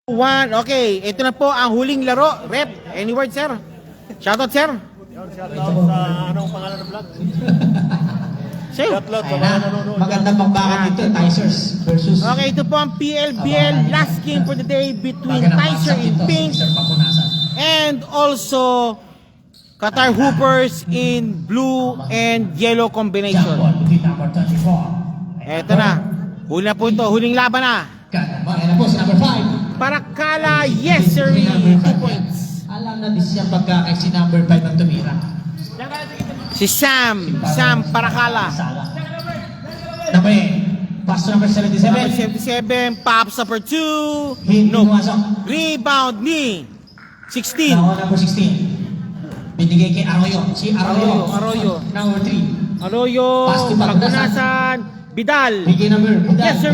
One. Okay, ito na po ang huling laro. Rep, any word, sir? Shoutout, sir. Shoutout sa anong pangalan ng vlog? Sir. Shoutout sa mga nanonood. Magandang pagbakan dito, Ticers versus Okay, ito po ang PLBL last game for the day between Ticer in pink and also Qatar Hoopers in blue and yellow combination. Ito na. Huli na po ito. Huling laban na. Ayan na po si number 5. Parakala, yes sir, 2 points. Alam natin siya pagka si number 5 ang tumira. Si Sam Parakala. Number 8. Pass to number 77. Number 77, pops up for 2. Hindi No. pumasok. Rebound ni 16. Now, number 16. Binigay kay Arroyo. Si Arroyo. Number 3. Arroyo, Pass to Pagkunasan, Vidal. Bigay number. Yes, sir.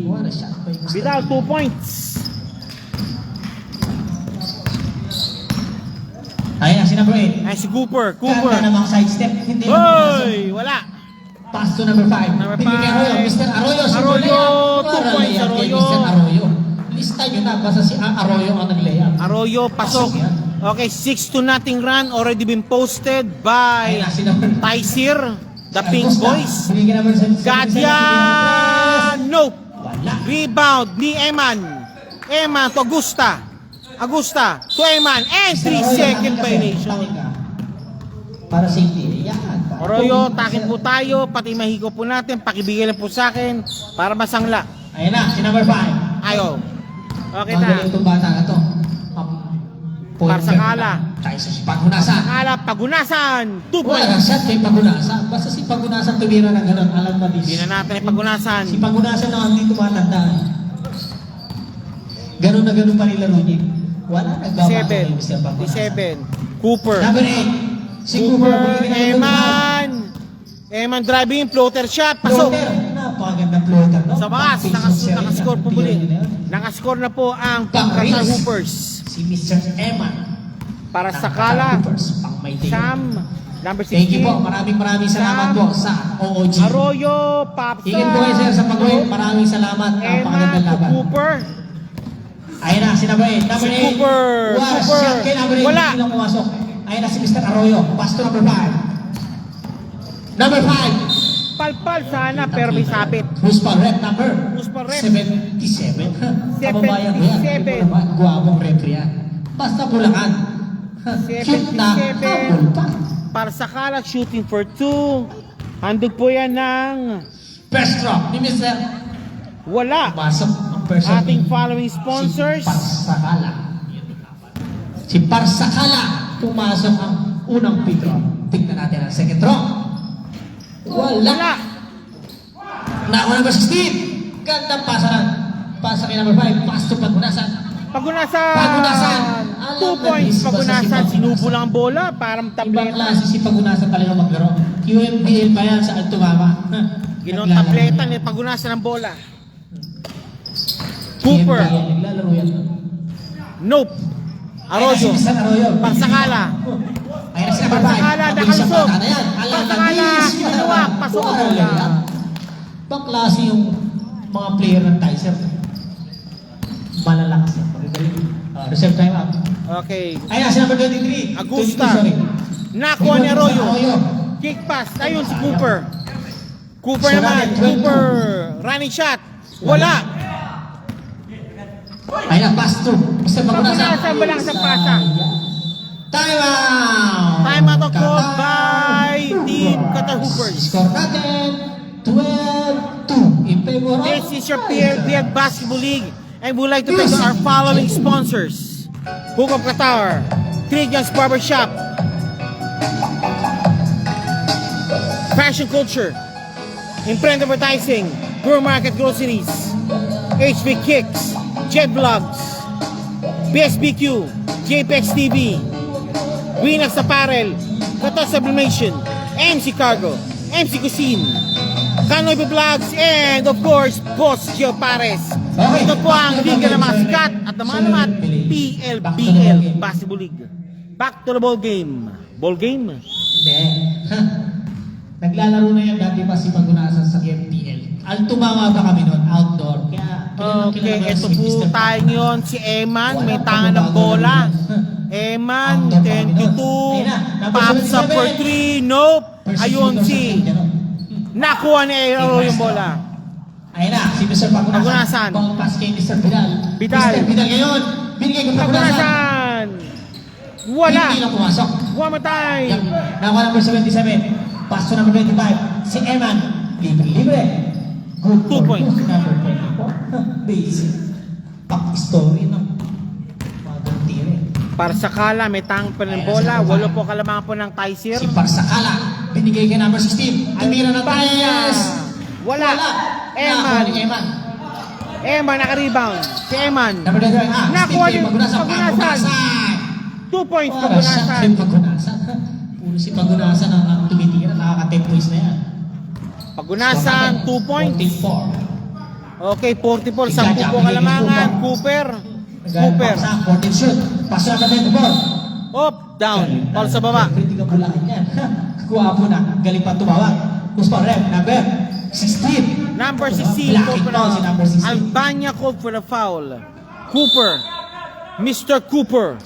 What a shot by Mr. Vidal, 2 points. Ayan na si number 8. Ay, si Cooper. Ganda namang sidestep. Hindi Hoy, wala. Pass to number 5. Number Binigay kay Arroyo. five. Mr. Arroyo. Arroyo, 2 points, Arroyo. Mr. Arroyo. Lista nyo na. Basta si Arroyo ang nag-layup. Arroyo, pasok. Okay, 6-0 run already been posted by Ayan na si number Ticer, the Pink Boys. Binigay number 7. Gadia, nope. Wala. Rebound ni Eman to Agusta to Eman and 3-second violation. Para safety. Yan. Arroyo, takin po tayo, pati mahiko po natin, pakibigay lang po sa akin para masangla. Ayan na, si number 5. Ayaw. Okay na. Magaling itong bata na to. Parsakala. Tayo sa si Pagunasan. Pagunasan, 2 Wala points. shot kay Pagunasan. Basta si Pagunasan tumira ng gano'n. Alam na Hindi na natin ay Pagunasan. Si Pagunasan na hindi tumatanda. Gano'n na gano'n pa nilaro niya. Wala nagbabago kay Mr. Pagunasan. 7. Cooper. Number 8. Si Cooper. Eman driving, floater shot, pasok. Floater. Napakagandang floater. No? Sa wakas, nakascore po muli. Nakascore na po ang Qatar Hoopers. Si Mr. Eman. Para sa Kala, Pang may Sam, number 16. Thank you po. Maraming salamat po sa OOG. Arroyo, Popsa. Ingin po kayo sir sa pag-uwi. Maraming salamat. Napakagandang Eman, laban. Cooper. Ayun na, si number 8. Number Si 8. Cooper. Shot kay number 8. Wala. Hindi lang pumasok. Ayun na si Mr. Arroyo. Pass to number 5. Number 5. Palpal sana, pero may sabit. Who's pa rep number? Who's pa rep? 77. Kababayan ko yan. 77. Guwapong rep yan. Basta Bulacan. Cute na. 77. Habol pa. Para sa Kala, shooting for 2. Handog po yan ng First drop ni Mr. wala. Pasok ang first drop. Ating following sponsors. Si Parsakala. Si Parsakala. Pumasok ang unang free throw. Tignan natin ang second drop. Wala. Nakuha number 16. Gandang pasaran. Pasa kay number 5. Pass to Pagunasan. Pagunasan. 2 points. Pagunasan. Sinubo lang ang bola. Parang Ibang tableta. klase si Pagunasan talaga maglaro. QMBL pa yan saan tumama. Ginong tableta ni Pagunasan ang bola. Cooper. QMBL, naglalaro yan. Nope. Arroyo. Ay, si Mr. Arroyo. Parsakala. Ayun na si number 5. Parsakala, nakalusog. Parsakala, ginawa. Pasok ang bola. Ibang klase yung mga player ng Ticer. Malalakas yan. Reserve time up. Okay. Ayun na si number 23. Agusta. 22, sorry. Nakuha ni Arroyo. Kick pass. Ayun si Cooper. Cooper naman. Cooper. Running shot. Wala. Ayun na, pass through. Mr. Pagunasan. Pagunasan ba lang sa pasa? Time out! Time out called by Team Qatar Hoopers. Score natin, 12-2 in favor of This is your PLBL Basketball League and we'd like to thank our following sponsors. Hook of Qatar, Trigan's Barbershop, Fashion Culture, Imprint Advertising, Grow Market Groceries, HB Kicks, Jet Vlogs, BSBQ, JPEX TV, Greenax Apparel, Qatar Sublimation, MC Cargo, MC Cuisine, Canoy Vlogs, and of course, Boss Gio Pares. Ito po ang liga ng mga sikat at naman naman PLBL Basketball League. Back to the ball game. Ball game? Hindi. Naglalaro na yan dati pa si Pagunasan sa FPL. Al tumama pa kami noon, outdoor. Kaya, Okay, ito po tayo ngayon. Si Eman, may tangan ng bola. Eman, 22. Pops up for 3. Nope. Ayun si nakuha ni Aero yung bola. Ayun na, si Mr. Pagunasan. Pagunasan. Ball pass kay Mr. Vidal. Vidal. Mr. Vidal ngayon, binigay ko Pagunasan. Pagunasan. Wala. Hindi lang pumasok. One more time. Nakuha number 77. Pass to number 25. Si Eman. Libre. Good 2 points. Number 24. Basic. Story ng mga tire. Para sa Kala, may tangan pa ng bola. Walo po kalamangan po ng Taisir. Si Parsakala. Binigay kay number 16. Tumira ng tres. Wala. Eman. Nakuha ni Eman. Eman naka-rebound. Si Eman. Number 25. Nakuha ni Pagunasan. Pagunasan. 2 points Pagunasan. Pagunasan. Puro si Pagunasan ang tumitira. Nakaka-10 points na yan. Pagunasan, 2 points. 44. Okay, 44. 10 po kalamangan. Cooper. 14 shoot. Pass na natin the ball. Up, down. Ball sa baba. Pretty ka bulakan yan. Kuha po na. Galing pa tumawag. Gusto rep. Number 16. Number 16. Blocking foul si number 16. Albania called for the foul. Cooper. Mr. Cooper.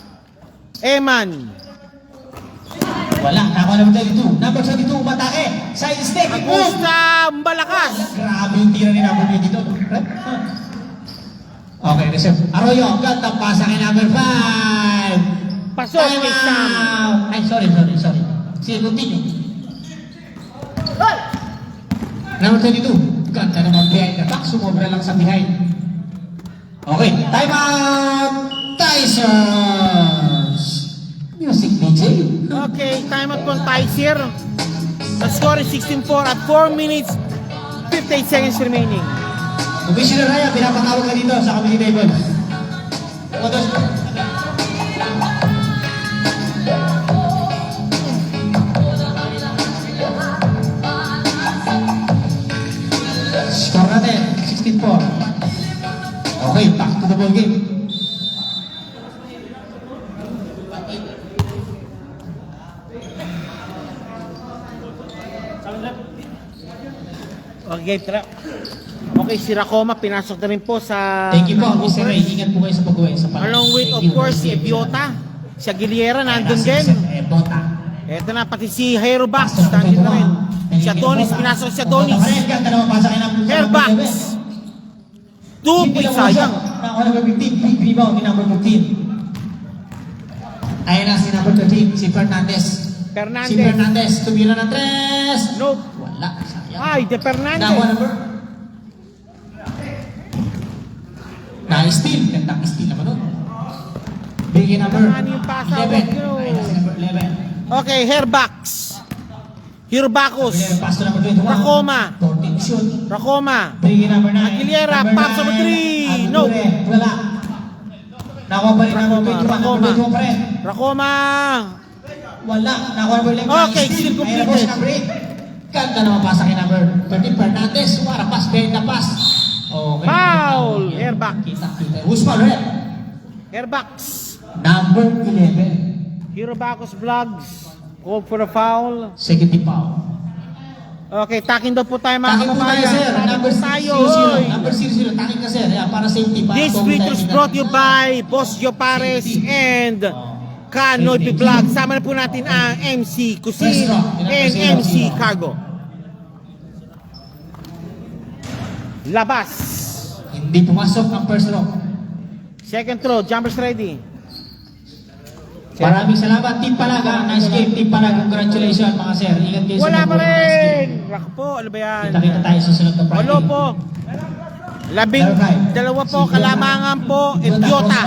Eman. Wala. Nakuha number 22. Number 22. Matake. Side step. Move. Agusta, malakas. Grabe yung tira ni number 22. Rep. Okay, reserve. Arroyo. Ganda pasa kay number 5. Pasok kay Sam. Ay, sorry. Sige, continue. Number 22. Ganda naman behind the back. Sumobra lang sa behind. Okay, time out. Tysers. Music DJ. Okay, time out po ang Taisir. The score is 16-4 at 4 minutes 58 seconds remaining. Commissioner Raya, pinapatawag ka dito sa committee table. Score natin, 16-4. Okay, back to the ball game. Okay, tara. Okay, si Racoma pinasok na rin po sa... Thank you po, Mr. Ray. Ingat po kayo sa pag-uwi sa panahon. Along with, of course, si Ebiota. Si Aguilera, nandun din. Bota. Eto na, pati si Hero Bax, nandun na rin. Si Adonis, pinasok si Adonis. Hairbox. 2 points sayang. Nakuha number 15, big rebound ni number 15. Ayun na si number 13, si Fernandez. Fernandez. Si Fernandez, tumira ng tres. Nope. Wala, sayang. Ay, De Fernandez. Nakuha number. Na-steal, gandang steal naman nun. Bigyan number Ano yung pasa? 11. Wag Ayun na si number 11. Okay, Hairbox. Hirbacos. Pass to number 21. Racoma. 14 shoot. Racoma. Bigyan number 9. Aguilera, pops number 3. No. Wala. Nakuha pa rin number 21. Number 21 pa rin. Racoma. Wala. Nakuha number 11. Okay, still completed. Ayun na po si number 8. Ganda naman pasa kay number 13. Fernandez. Wala pass. Behind the pass. Okay. Foul. Hairbox. Kita. Who's foul, red? Hairbox. Number 11. Hirbacos Vlogs. Called for a foul. Second team foul. Okay, takin daw po tayo mga Taking po tayo, kababayan. sir. Takin Number po tayo. 00. Hoy. Number 00. Taking ka, sir. Ayan, para safety. Para This COVID video is tayo brought to you kita. by Boss Joe Pares and Kanoy Vlog. Sama na po natin ang MC Cuisine and MC Cargo. Labas. Hindi pumasok ang first row. Second throw, jumpers ready. Maraming salamat, Team Palaga. Nice game, Team Palaga. Congratulations, mga sir. Ingat kayo sa Wala pa pag-uwi. Nice game. rin. Rock po, ano ba yan? Kita-kita tayo sa sunod na Friday. Walo po. Dalawa po, kalamangan po, Ebiota.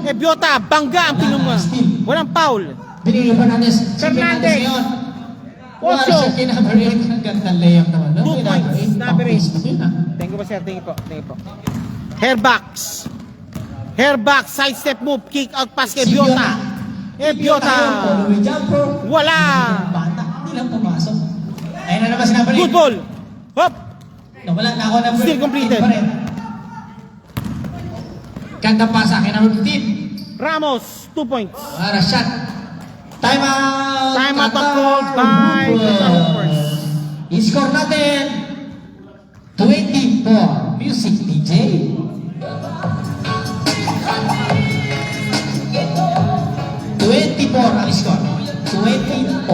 Ebiota, bangga ang pinunga. Walang foul. Binigay Fernandez. Si Fernandez. ngayon. Ocho. Wala siya number 8. Ang gandang layup naman. no? 2 points. Number 8. Pang-Facebook yun, ah. Thank you po sir, thank you po. Thank you po. Hairbox. Hairbox, side step move, kick out pass kay Si Ebiota. Ebiota. Follow jumper. Wala. Bata. Hindi lang pumasok. Ayun na naman si number 8. Good ball. Hop. Wala na ako number Still completed. 15 pa rin. Ganda pasa kay number 15. Ramos, 2 points. Para shot. Time out. Time out Qatar called by the Hoopers. Hoopers. I-score natin 24. Music DJ. 24 ang score. 24.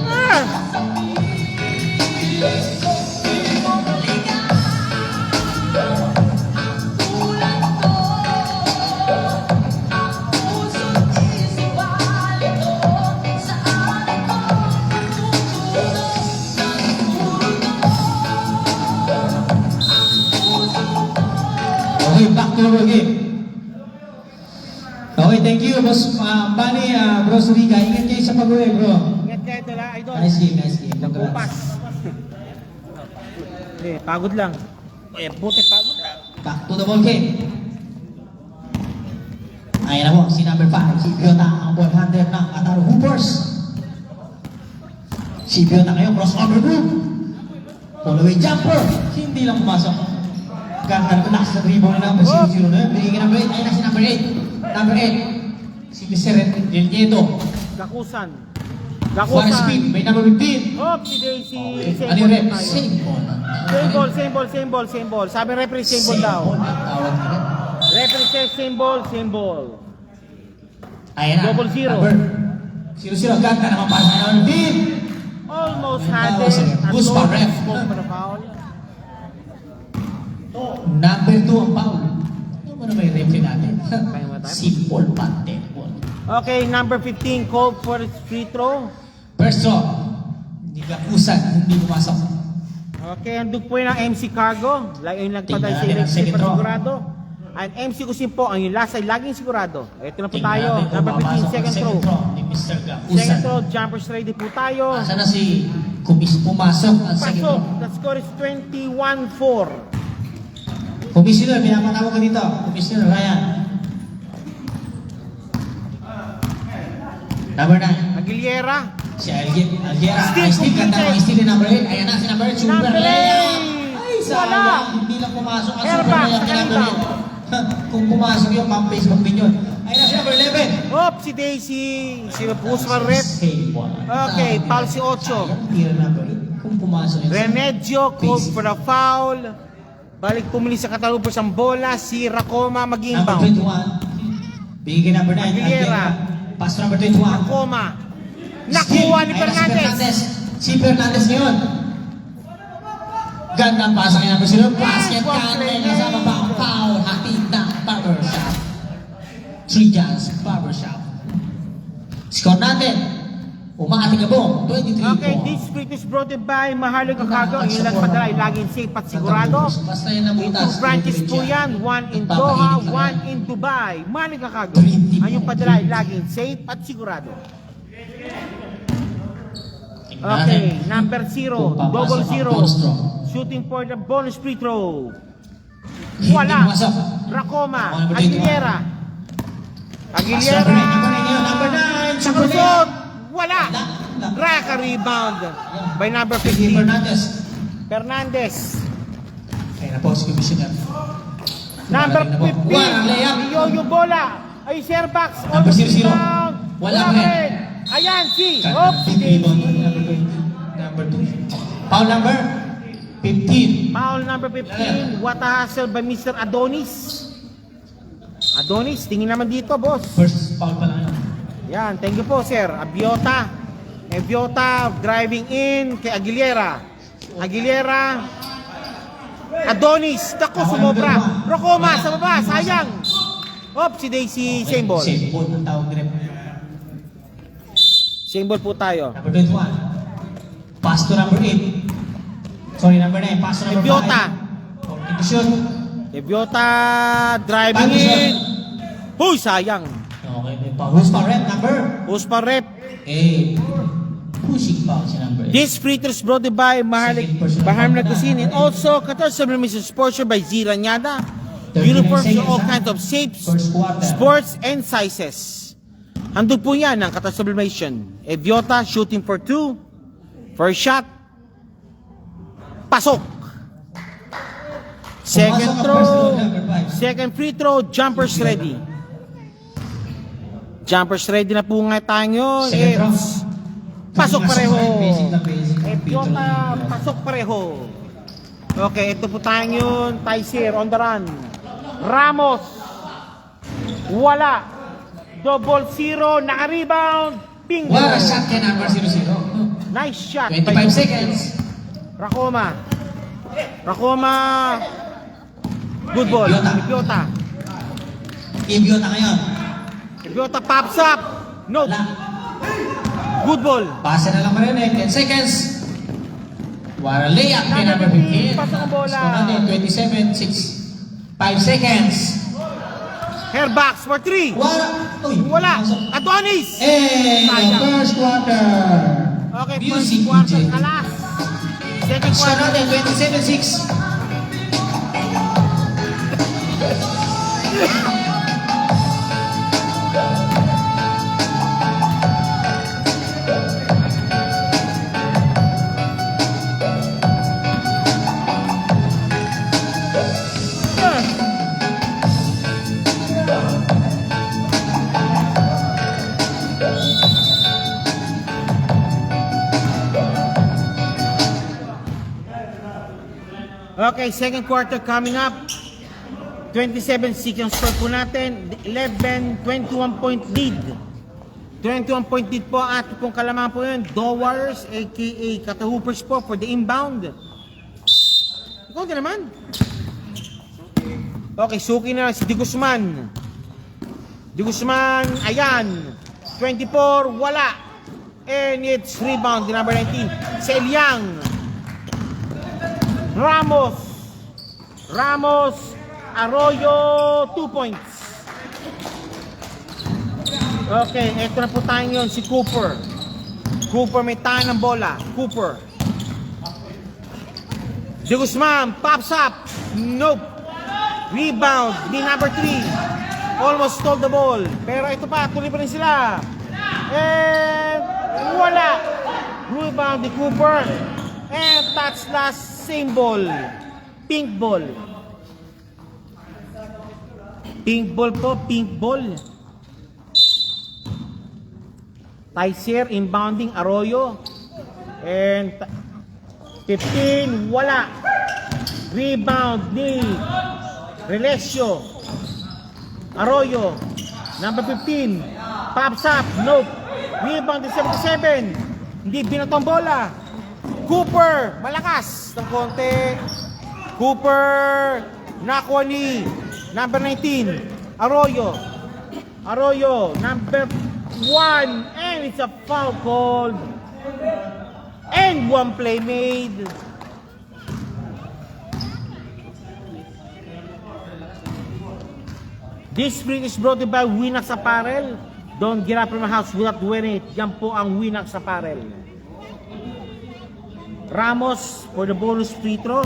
Ah! Okay, back to our game. Okay, thank you, boss. Bani, bro Suriga, ingat kayo sa pag-uwi, bro. Ingat kayo ito lang, idol. Nice game, nice game. Bupas. Congrats. Pagod lang. Buti pagod lang. Back to the ball game. Ayan na po, si number 5, si Biota, ang ball handler ng Ataro Hoopers. Si Biota ngayon, crossover move. Follow-away jumper. Hindi lang pumasok. Ganda ko last na rebound na number 0-0 na yun. Binigyan number 8. Ayun na si number 8. Number 8. Si Mr. Delgado. Gakusan. For speed, may number 15. Oh, si Daisy. Ano yung rep? Same ball. Same ball. Sabi referee, same ball daw. Same ball ang tawag nila. Referee says same ball. Ayan na. Double zero. Number 0-0. Ganda naman para sa number 15. Almost had it. Boost pa, ref. Foul. Number 2 ang foul. Ano mo na may replay natin? Simple pante. Okay, number 15 called for his free throw. First throw. Hindi kakusan, hindi pumasok. Okay, handog po yun ang MC Cargo. Yung nagpatay sa Tingnan natin ang electric second pa throw. sigurado. Ang MC Kusin po, ang yung last ay laging sigurado. Ito na po Tingnan tayo. natin kung Number 15, papasok ang second throw. ni Mr. Gakusan. Second throw, jumpers ready po tayo. Asa na si Kumis pumasok ang second Pasok. throw. The score is 21-4. Commissioner, pinapatawag ka dito. Commissioner Ryan. Number 9. Aguilera. Si Algera. Still Ay, still ganda completed. ng steal ni number 8. Ayan na si number 8. Super Number layup. 8. Ay, Wala. sayang. Hindi lang pumasok ang Airbag, super layup ni second number down. 8. Kung pumasok yung pang Facebook din yun. Ayan na si number 11. Hop, si Daisy. Si Pusman Red. Okay, foul si Ocho. Sayang, tira number 8. Kung pumasok yun. Remedyo called for the foul. Balik pumili sa Catalupos ang bola. Si Racoma Number mag-inbound. 21. Bigay number 9. Aguilera. Pass to number 21. Racoma. Nakuha ni Fernandez. Si Fernandez ngayon. Gandang pasa kay number 0. Basket Yes, cannon. Kasama pa ang foul. Hatid ng barbershop. 3 Jazz Barbershop. Score natin. Umaating na po. 23 Okay, po. this script is brought to you by Maharlog Chicago. Yung nagpadala ay laging safe at sigurado. Basta yan ang May butas. 2 branches po yan. 1 in Doha, 1 in Dubai. Maharlog Chicago. 20 Ang yung padala ay laging safe at sigurado. Okay, number 0, double 0. Shooting for the bonus free throw. Wala. Racoma, Aguilera. Aguilera. Number 9. Sa kusot. Wala. Raka rebound by number 15. Fernandez. Fernandez. Kaya na po si Commissioner. Number Walang 15. layup. Yung bola. Ay, share box. Number 0-0. Wala Walang red. Ayan, si. Number 2. Foul number 15. Foul number 15. What a hustle by Mr. Adonis. Adonis, tingin naman dito, boss. First foul pa lang yun. Yan, thank you po, sir. Abiota. Abiota driving in kay Aguilera. Aguilera. Adonis. Dako, sumobra. Racoma, sa baba. Sayang. Hop, si Daisy. Same ball. Same ball ang tawag nila. Same ball po tayo. Number 21. Pass to number 8. Sorry, number 9. Pass to number 5. Abiota. Okay, to shoot. Abiota driving in. Huy, sayang. Okay, may pa. Who's pa rep number? Who's pa rep? 8. Pushing pa si number 8. This free throw is brought to you by Maharlog Cuisine and also Qatar Sublimation sponsored by Zira Nyada. Uniforms for all kinds of shapes, sports, and sizes. Handog po yan ng Qatar Sublimation. Eviota shooting for 2. First shot. Pasok. Second throw. Second free throw. Jumpers ready. Jumpers ready na po nga tayo. Second throw. Pasok pareho. Basic na basic. Ibyota, pasok pareho. Okay, ito po tayo yun. Tyser on the run. Ramos. Wala. Double zero. Naka-rebound. Bingo. What a shot kay number 00. Nice shot. 25 seconds. Rakoma. Good ball. Ibyota. Ibyota. Ibyota ngayon. Ibyota pops up. Nope. Wala. Good ball. Pasa na lang Marinek. 10 seconds. What a layup kay number 15. Pasok ang bola. Score natin 27-6. 5 seconds. Hairbox for 3. Wala. Uy. Wala. Adonis. And first quarter. Okay, Music first quarter. DJ. Kalas. Second Score quarter. natin 27-6. Okay, second quarter coming up. 27 seconds score po natin. 11, 21 point lead. 21 point lead po at pong kalaman po yun. Dowers, aka Katahoopers po for the inbound. Ikaw ka naman. Okay, suki na si Di Guzman. Di Guzman, ayan. 24, wala. And it's rebound, the number 19. Si Eliang. Ramos, Arroyo, 2 points. Okay, eto na po tayo yun, si Cooper. Cooper may tayo ng bola. Cooper. De Guzman, pops up. Nope. Rebound, the number 3. Almost stole the ball. Pero ito pa, tuloy pa rin sila. And wala. Rebound, the Cooper. And touch last. Same ball. Pink ball. Pink ball po, pink ball. Tyser inbounding Arroyo. And 15, wala. Rebound ni Relesio. Arroyo. Number 15. Pops up. Nope. Rebound ni 77. Hindi binatong bola. Cooper, malakas ng konti. Cooper, nakuha ni number 19, Arroyo, number 1, and it's a foul called. And one play made. This screen is brought to you by Winax Apparel. Don't get up from my house without wearing it. Yan po ang Winax Apparel. Ramos for the bonus free throw.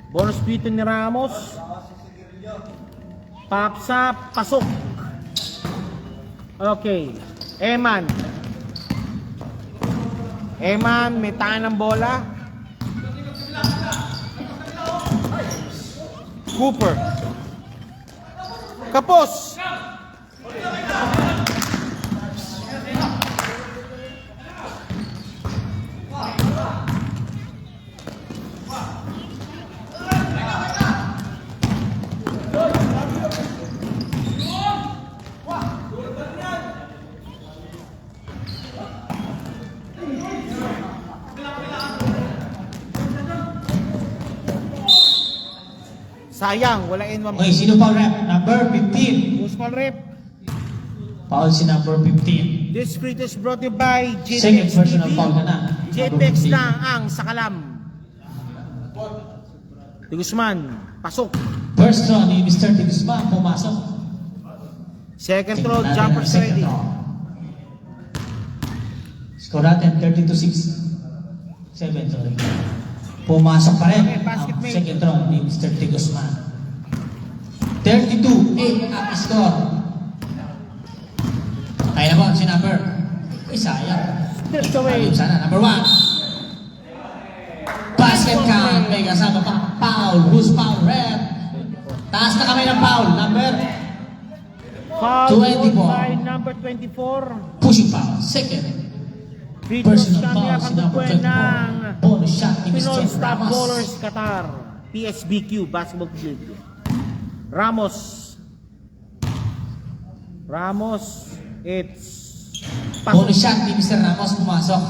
Bonus free throw ni Ramos. Pops up, pasok. Okay. Eman, may tayo ng bola. Cooper. Kapos. Sayang, wala N1. Okay, sino foul rep? Number 15. Who's foul rep? Foul si number 15. This free is brought to you by Second JPEX personal TV. foul na na. JPEX lang ang sakalam. De Guzman, pasok. First throw ni Mr. De Guzman, pumasok. Second throw, Tingnan natin jumper ang second ready. throw. Score natin 32-6. 7, sorry. Pumasok pa rin. Okay, basket ang mate. second throw ni Mr. De Guzman. 32-8 ang score. Kaya na po si number. Ay, sayang. Stripped away. Ayun sana. Number 1. Basket count. May kasama pa. Foul. Who's foul? Red. Taas na kamay ng foul. Number Foul 24. by number 24. pushing foul. Second. Personal Champion foul si number pagkukuha ng 24. Bonus shot ni Pinoy Mr. Star Ramos. Bowlers Qatar, PSBQ Basketball League. Ramos, it's Bonus shot ni Mr. Ramos pumasok.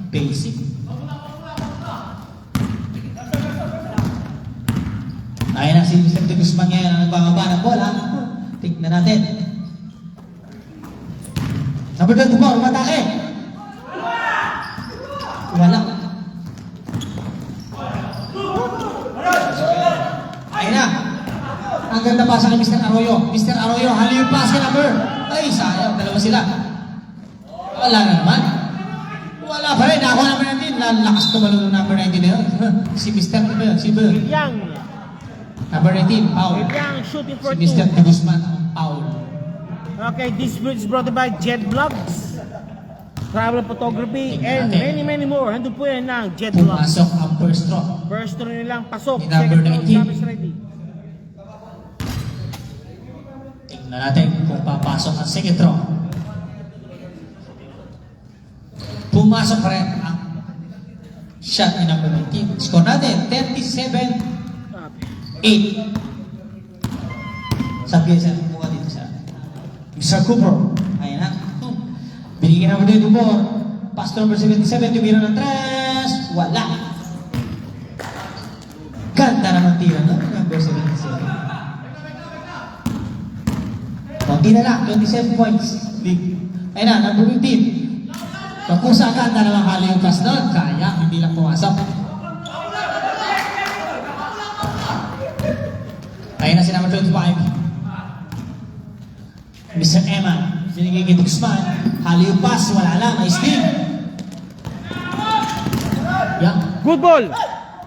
Basic. Ayun na si Mr. De Guzman ngayon ang nagbababa ng bola. Tignan natin. Number 24, umatake. Wala. Ayun na. Ang ganda pa sa kay Mr. Arroyo. Mr. Arroyo, hali yung pass kay number. Ay, sayang. Dalawa sila. Wala na naman. Wala pa rin. Ako naman natin. Lalakas tumalong ng number 19 na yun. Si Mr. Ano yun? Si Bill. Yang. Number 19, foul. Yang shooting for Si Mr. 2. De Guzman, ang foul. Okay, this is brought to you by Jet Vlogs, travel photography, Tingnan and natin. many more. Nandun po yan ng Jet Vlogs. Pumasok ang first draw. First throw nilang pasok. Ni number Second throw, 19. Travis ready. Tingnan natin kung papasok ang second draw. Pumasok pa rin ang shot ni number 19. Score natin, 37-8. Sabi sa kumuha dito sa Mr. Cooper. Ayan na. Binigyan naman dito po. Pass number 77, tumira ng 3. Wala. Ganda naman tira, no? Number 77. Kunti na lang, 27 points. Ayun na, number 15. Kung sa ganda naman hali yung pass doon, kaya hindi lang pumasok. Ayun na si number 25. Mr. Emma, sinigay kay Guzman. Hali yung pass, wala lang, may steal. Yan. Good ball.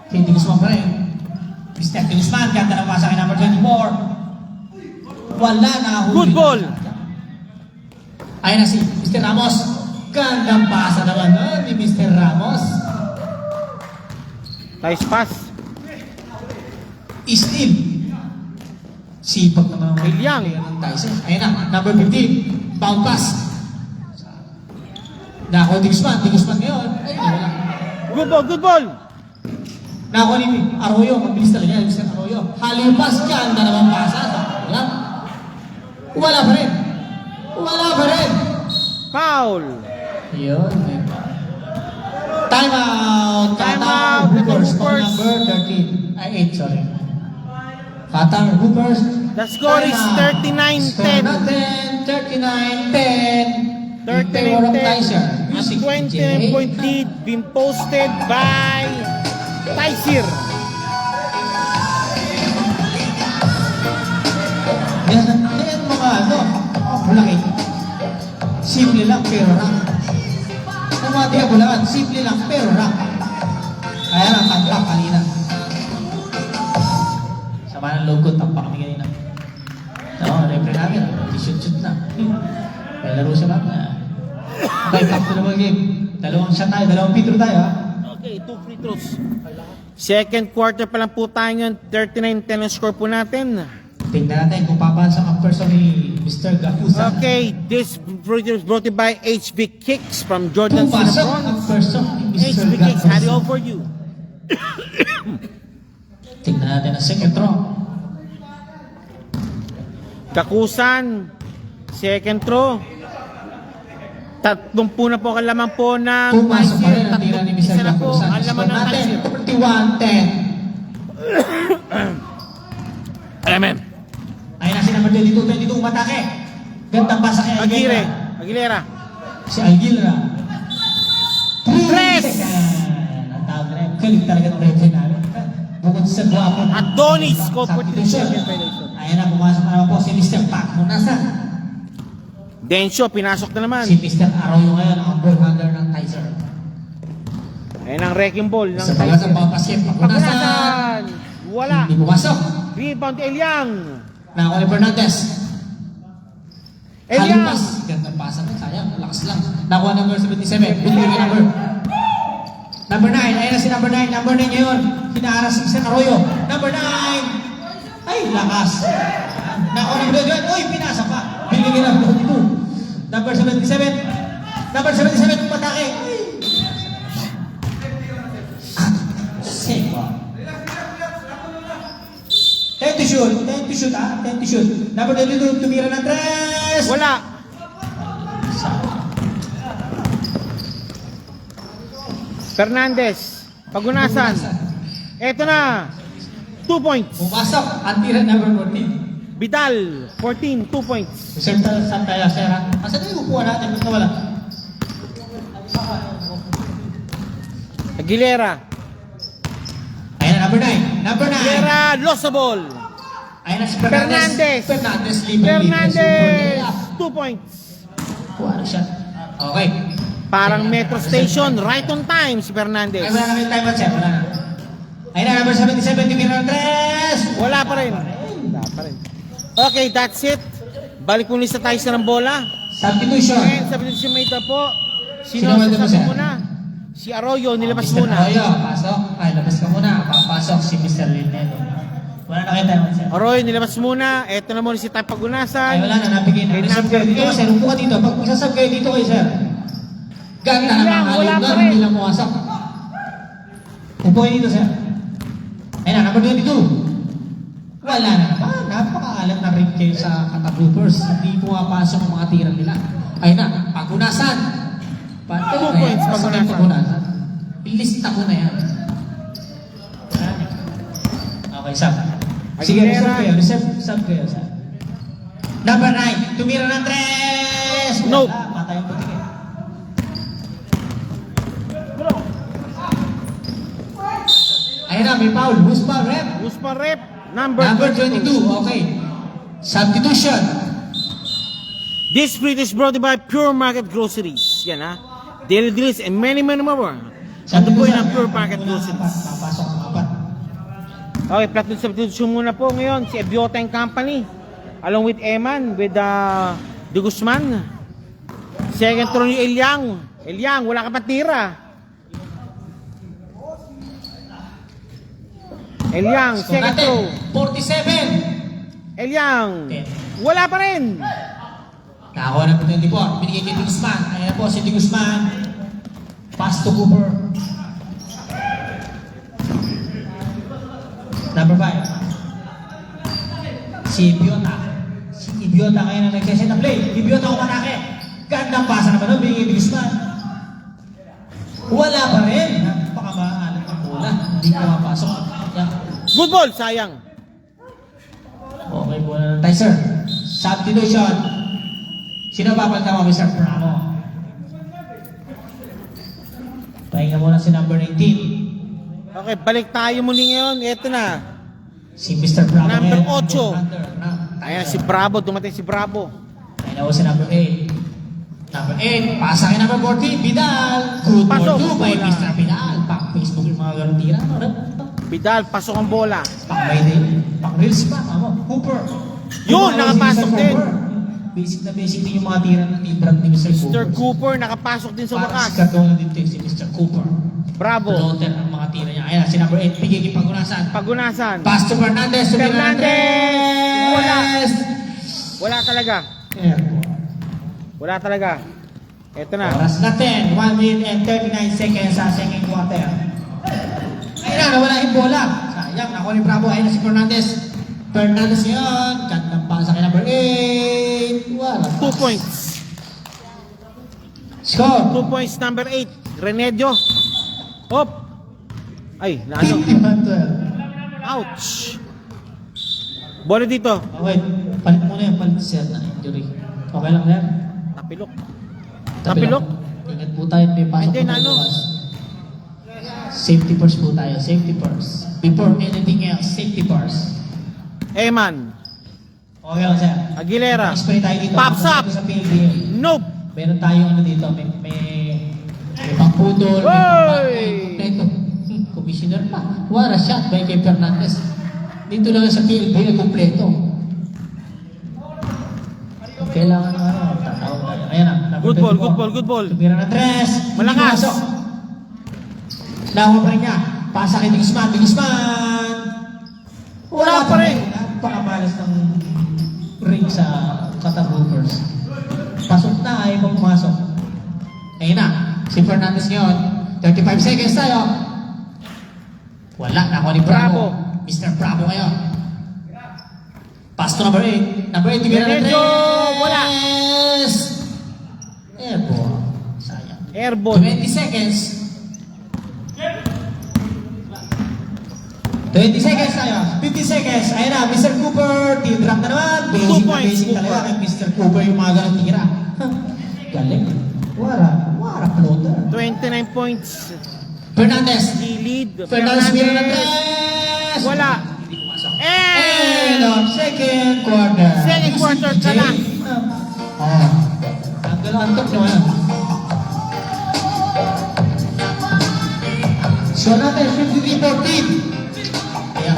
Kay Guzman pa rin. Mr. Guzman, ganda ng pasa kay number 24. Wala na huli. Good ball. Ayun na si Mr. Ramos. Gandang pasa naman ni Mr. Ramos. Nice pass. Steal. Sipag naman ang Ilyang. player ng Tyson. Ayun na, number 15. Bound pass. Nako, Di Guzman ngayon. Ay, wala. Good ball, good ball. Nako ni Arroyo, mabilis talaga yan, Mr. Arroyo. Hali yung pass dyan, na naman pasa. Wala. Wala pa rin. Wala pa rin. Foul. Yun. Time out. Time Qatar out. Hoopers. Qatar Hoopers. Number 13. Ay, 8, sorry. Qatar Hoopers. The score is Time out. 39-10. Score natin, 39-10. In favor of 39-10. Tyser. A Music 20-point lead being posted by Tyser. Yan mga ano. Bulakit. Simple lang pero rank. Ang mga tiga bulakan, simple lang pero rank. Kaya lang, tampak kanina. Sama ng loob ko, tampak kami kanina. Oo, repre namin. Shoot na. May laro siya ba? Okay, back to the ball game. Dalawang shot tayo, dalawang free throw tayo. Okay, 2 free throws. Second quarter pa lang po tayo ngayon. 39-10 ang score po natin. Tingnan natin kung papasok ang person ni Mr. Gafusa. Okay, this video is brought to you by HB Kicks from Jordan Pumasok ang Sinabron. person ni Mr. HB Kicks, had it all Gafusa. for you. Tingnan natin ang second throw. Kakusan, second throw. 30 na po kalaman po ng Pumasok pa rin ang tira ni Mr. Isa na po Gafusa. ang laman ng natin, Tyser. 41-10. Amen. Ayun na si number 22, umatake. Gandang pasa kay Aguilera. Si Aguilera. Tres! Ang tawag na yun. Galing talaga ng referee namin. Bukod sa guwapo. Adonis, called for Substitution. 3 violation. Ayun na, pumasok na naman po si Mr. Pac Munasa. Densyo, pinasok na naman. Si Mr. Arroyo ngayon, ang ball handler ng Tyser. Ayun ang wrecking ball ng Sa talas Tyser. ng papasket, Pac Munasa. Pagkulasan! Wala. Hindi pumasok. Rebound Eliang. Na Oli Fernandez. Eliang. Halipas. Gandang pasa na. Sayang. Lakas lang. Nakuha number 77. Binigay number. Number 9. Ayun na si number 9. Number 9 ngayon. Hinaharas si Mr. Arroyo. Number 9. Ay, lakas. Nakuha number 2. Uy, pinasa pa. Binigay number 2. Number 77. Number 77. Manake. Save ball. 10 to shoot. 10 to shoot, ah. 10 to shoot. Number 22, tumira ng tres. Wala. Fernandez. Pagunasan. Eto na. 2 points. Pumasok. Ang tira number 14. Vidal. 14, 2 points. Sir, saan tayo, sir? Asan na yung upuan natin? Ba't nawala? Aguilera. Ayan na, number 9. Number 9. Aguilera, lost the ball. Ayan na si Fernandez. Fernandez. Fernandez, Fernandez. 2 points. Kuha na siya. Okay. Parang Metro Station, right on time si Fernandez. Ay, wala na yung time out, sir. Wala na. Ayan na, number 77, tumira ng tres. Wala pa rin. Wala pa rin. Okay, that's it. Balik muli sa tayo ng bola. Substitution. And substitution mate po. Sino Sino manda mo, sa sir? muna? Si Arroyo, nilabas Mr. muna. Arroyo, pasok. Ay, labas ka muna. Papasok si Mr. Linedo. Wala na kayo time out, sir. Arroyo, nilabas muna. Eto na muna si Tay Ay, Pagunasan. wala na, nabigay na. Kay May sub number kayo dito, 8. sir. Upo ka dito. Pag magsasub kayo dito kayo, sir. Ganda Hindi na lang, mga wala alin pa doon. rin. Hindi lang pumasok. Upo kayo dito, sir. Ayun na, number 22. Wala na naman. Napakaalam na rin kayo sa Katagroupers. Hindi pumapasok ang mga tira nila. Ayun na, Pagunasan. 2 points, Pagunasan. Ilista ko na yan. Okay, sub. Sige, Aguilera. reserve kayo, sir. Number 9, tumira ng tres. Nope. Wala, patay yung putik eh. Ayun na, may foul. Who's foul, rep? Usman Rep. Number Number 22. 22, okay. Substitution. This breed is brought to you by Pure Market Groceries. Yan ha. Daily deals and many more. Ano po yun ang Pure Market Groceries? Papasok ang apat. Okay, platoon substitution muna po ngayon. Si Ebiota and Company. Along with Eman, with De Guzman. Second throw ni Eliang. Eliang, wala ka pa tira. Eliang, Score second natin, throw. 47. Eliang, wala pa rin. Nakakuha na po 24. Binigay kay De Guzman. Ayan na po si De Guzman. Pass to Cooper. Number 5. Si Ibiota. Si Ibiota ngayon ang nagsaset na play. Ibiota ko manake. Gandang pasa naman doon. Binigay De Guzman. Wala pa rin. Napakamaalat ang bola. Hindi pumapasok. Yeah. Good ball, sayang. Okay, bola na tayo, sir. Substitution. Sino papalitan mo, Mr. Bravo? Pahinga muna si number 19. Okay, balik tayo muli ngayon. Ito na. Si Mr. Bravo. Number ngayon. 8. Ayan si Bravo, dumating si Bravo. Ayun ako si number 8. Number 8, pasa kay number 14, Vidal. Good Pasok. ball 2 by Bola. Mr. Vidal. Pang Facebook yung mga ganun tira. Vidal, pasok ang bola. Pang Mayday. Pang Reels pa. Cooper. Yun, Yung mga nakapasok si Mr. din. Cooper. Basic na basic din yung mga tira ng Brad ni Mr. Mr. Cooper. Cooper, nakapasok din sa Parang wakas. sikat doon na dito si Mr. Cooper. Bravo. Floater ang mga tira niya. Ayan, si number 8, Piggy Pagunasan. Pagunasan. Pass to Fernandez. Fernandez! Wala talaga. Airport. Wala talaga. Ito na. Oras natin, 1 minute and 39 seconds sa second quarter. Ayun na, nawala yung bola. Sayang, nakuha ni Bravo. Ayun na si Fernandez. Fernandez yun. Gandang pasa kay number 8. Wala. 2 points. Score. 2 points, number 8. Renedio. Hop. Ay, naano. 51-12. Ouch. Bola dito. Okay, palit muna yung palit siya na injury. Okay lang yan? Napilok. Tabi Napilok? lang. Ingat po tayo, may pasok Hindi, po tayo nano. bukas. Safety first po tayo, safety first. Before anything else, safety first. Eman. Okay lang sir. Aguilera. Spray tayo dito. Pops up. Sa PLBA. Nope. Meron tayong ano dito, may pangpudol, may Hoy! kompleto. Commissioner pa. Wala shot by kay Fernandez. Dito lang sa PLBA, kompleto. Kailangan ng ano, tatawag tayo. Ayan na. Good ball, good ball, good ball. Tumira na tres. Malakas. Nakuha pa rin niya. Pasa kay De Guzman. De Guzman. Wala pa rin. Napakamalas ng ring sa Katagroupers. Pasok na, ayaw pa pumasok. Ayun na. Si Fernandez ngayon. 35 seconds tayo. Wala, nakuha ni Bravo. Mr. Bravo ngayon. Pass to number 8. Number 8, tignan na Medyo wala. Airborne. Sayang. Airborne. 20 seconds. 20 seconds tayo. 50 seconds. Ayun na, Mr. Cooper. Teardrop na naman. 2 Basic na points, basic Cooper. talaga kay Mr. Cooper yung mga ganang tira. Galing. Wara floater. 29 points. Fernandez. The lead. Fernandez meron na Fernandez. Wala. And And second quarter. Second quarter ka na. Oh. Antok naman. So natin, 53-14. Ayan.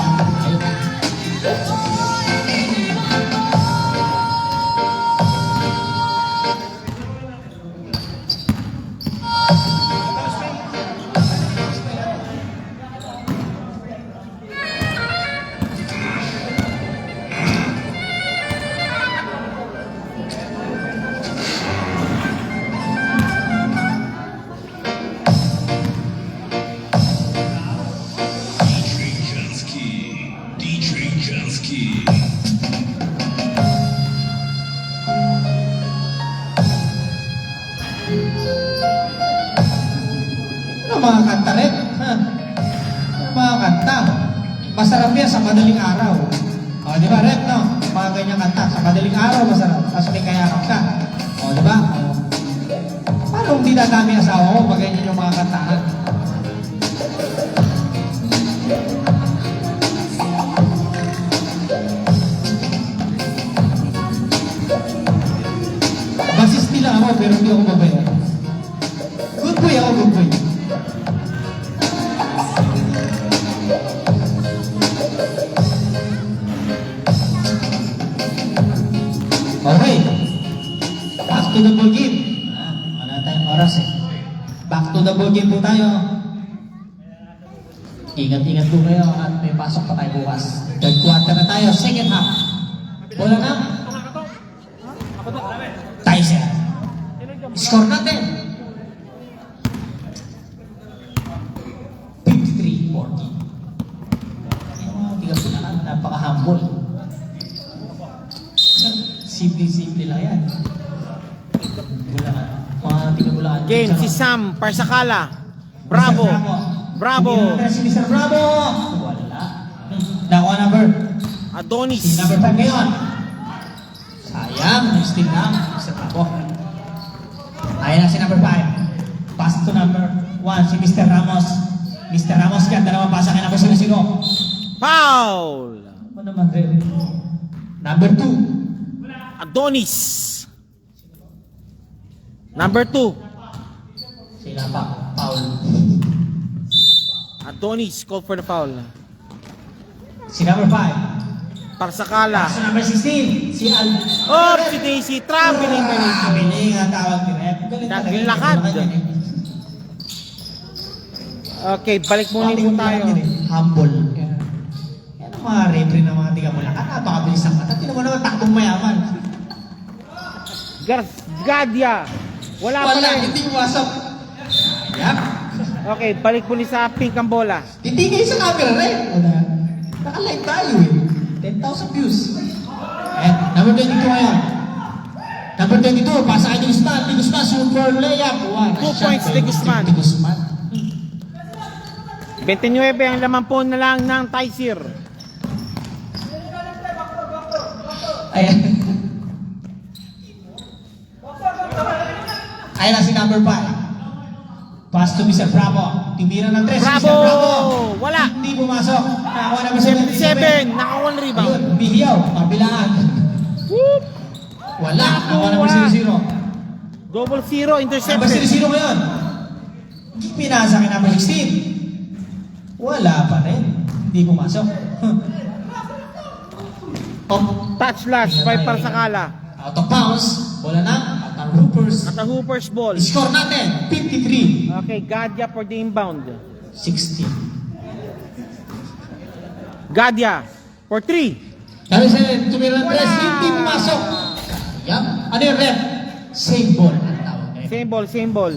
DJ Jansky. Ano mga kanta rin? Ha? Ano mga kanta? Masarap yan sa madaling araw. O, di ba, Rep, no? Mga ganyang kanta. Sa madaling araw, masarap. Tapos may kayakap ka. O, di ba? O. Paano hindi dadami ang asawa mo pag ganyan yung mga kantahan? Basisti lang ako, pero hindi ako mabaya. Good boy ako, good boy. Okay. Back to the ball game. Wala tayong oras eh. Back to the ball game po tayo. Ingat-ingat po kayo at may pasok pa tayo bukas. Third quarter na tayo, second half. Bola na. Tyson. Score natin. 53-40. Hindi ka pinakan, napaka-humble. Simple-simple lang yan. Bulakan. Mga tiga-bulakan. game si Sam Parsakala. Bravo. Bravo. Si Mr. Bravo. Wala. Nakuha number. Adonis. Si number 5 ngayon. Sayang. Still na. Mr. Bravo. Ayan na si number 5. Pass to number 1. Si Mr. Ramos. Mr. Ramos, ganda naman pasa kay number 0-0. Foul. Ano naman rin? Number 2. Adonis. Number 2. Sila pa. Paul. Adonis called for the foul. Si number 5. Parsakala. Pass to number 16. Si Al. Oh, si Daisy. Traveling by nature. Traveling ang tawag ni Rep. Galing talaga yun. Naglakad. Galing yan eh. Okay, balik muna po tayo. Humble. Yan ang mga referee ng mga tiga-Bulacan. Napakabilis ang mata. Tinan mo naman takbong mayaman. Gadia. Wala pa Wala, rin. hindi pumasok. Ayan. Okay, balik muli sa pink ang bola. Titigay sa camera rin. Wala. Naka-live tayo eh. 10,000 views. Eh, number 22 ngayon. Number 22, pasa kay Guzman. Guzman, super layup. 2 points kay Guzman. Guzman. 29 ang lamampon na lang ng Taisir. Ayan. Ayan na si number 5. Pass to Mr. Bravo. Timira ng 3. Bravo! Mr. Bravo. Wala. Hindi pumasok. Nakakuha na 77. Naka 1 rebound. Ayun, bihiyaw. Kabilaan. Whoop! Wala. Nakakuha na Nakuha. 0-0. Double zero, Number intercepted. 0-0 ngayon. Pinasa kay number 16. Wala pa rin. Hindi pumasok. Touch flash by Parsakala. Out of bounds. Bola na. At ang Hoopers. At ang Hooper's ball. Score natin. 53. Okay, Gadia for the inbound. 16. Gadia for 3. Kami sa tumira ng 3. Wala. Hindi pumasok. Yan. Ano yung ref? Same ball. Ang tawag ngayon. Same ball, same ball.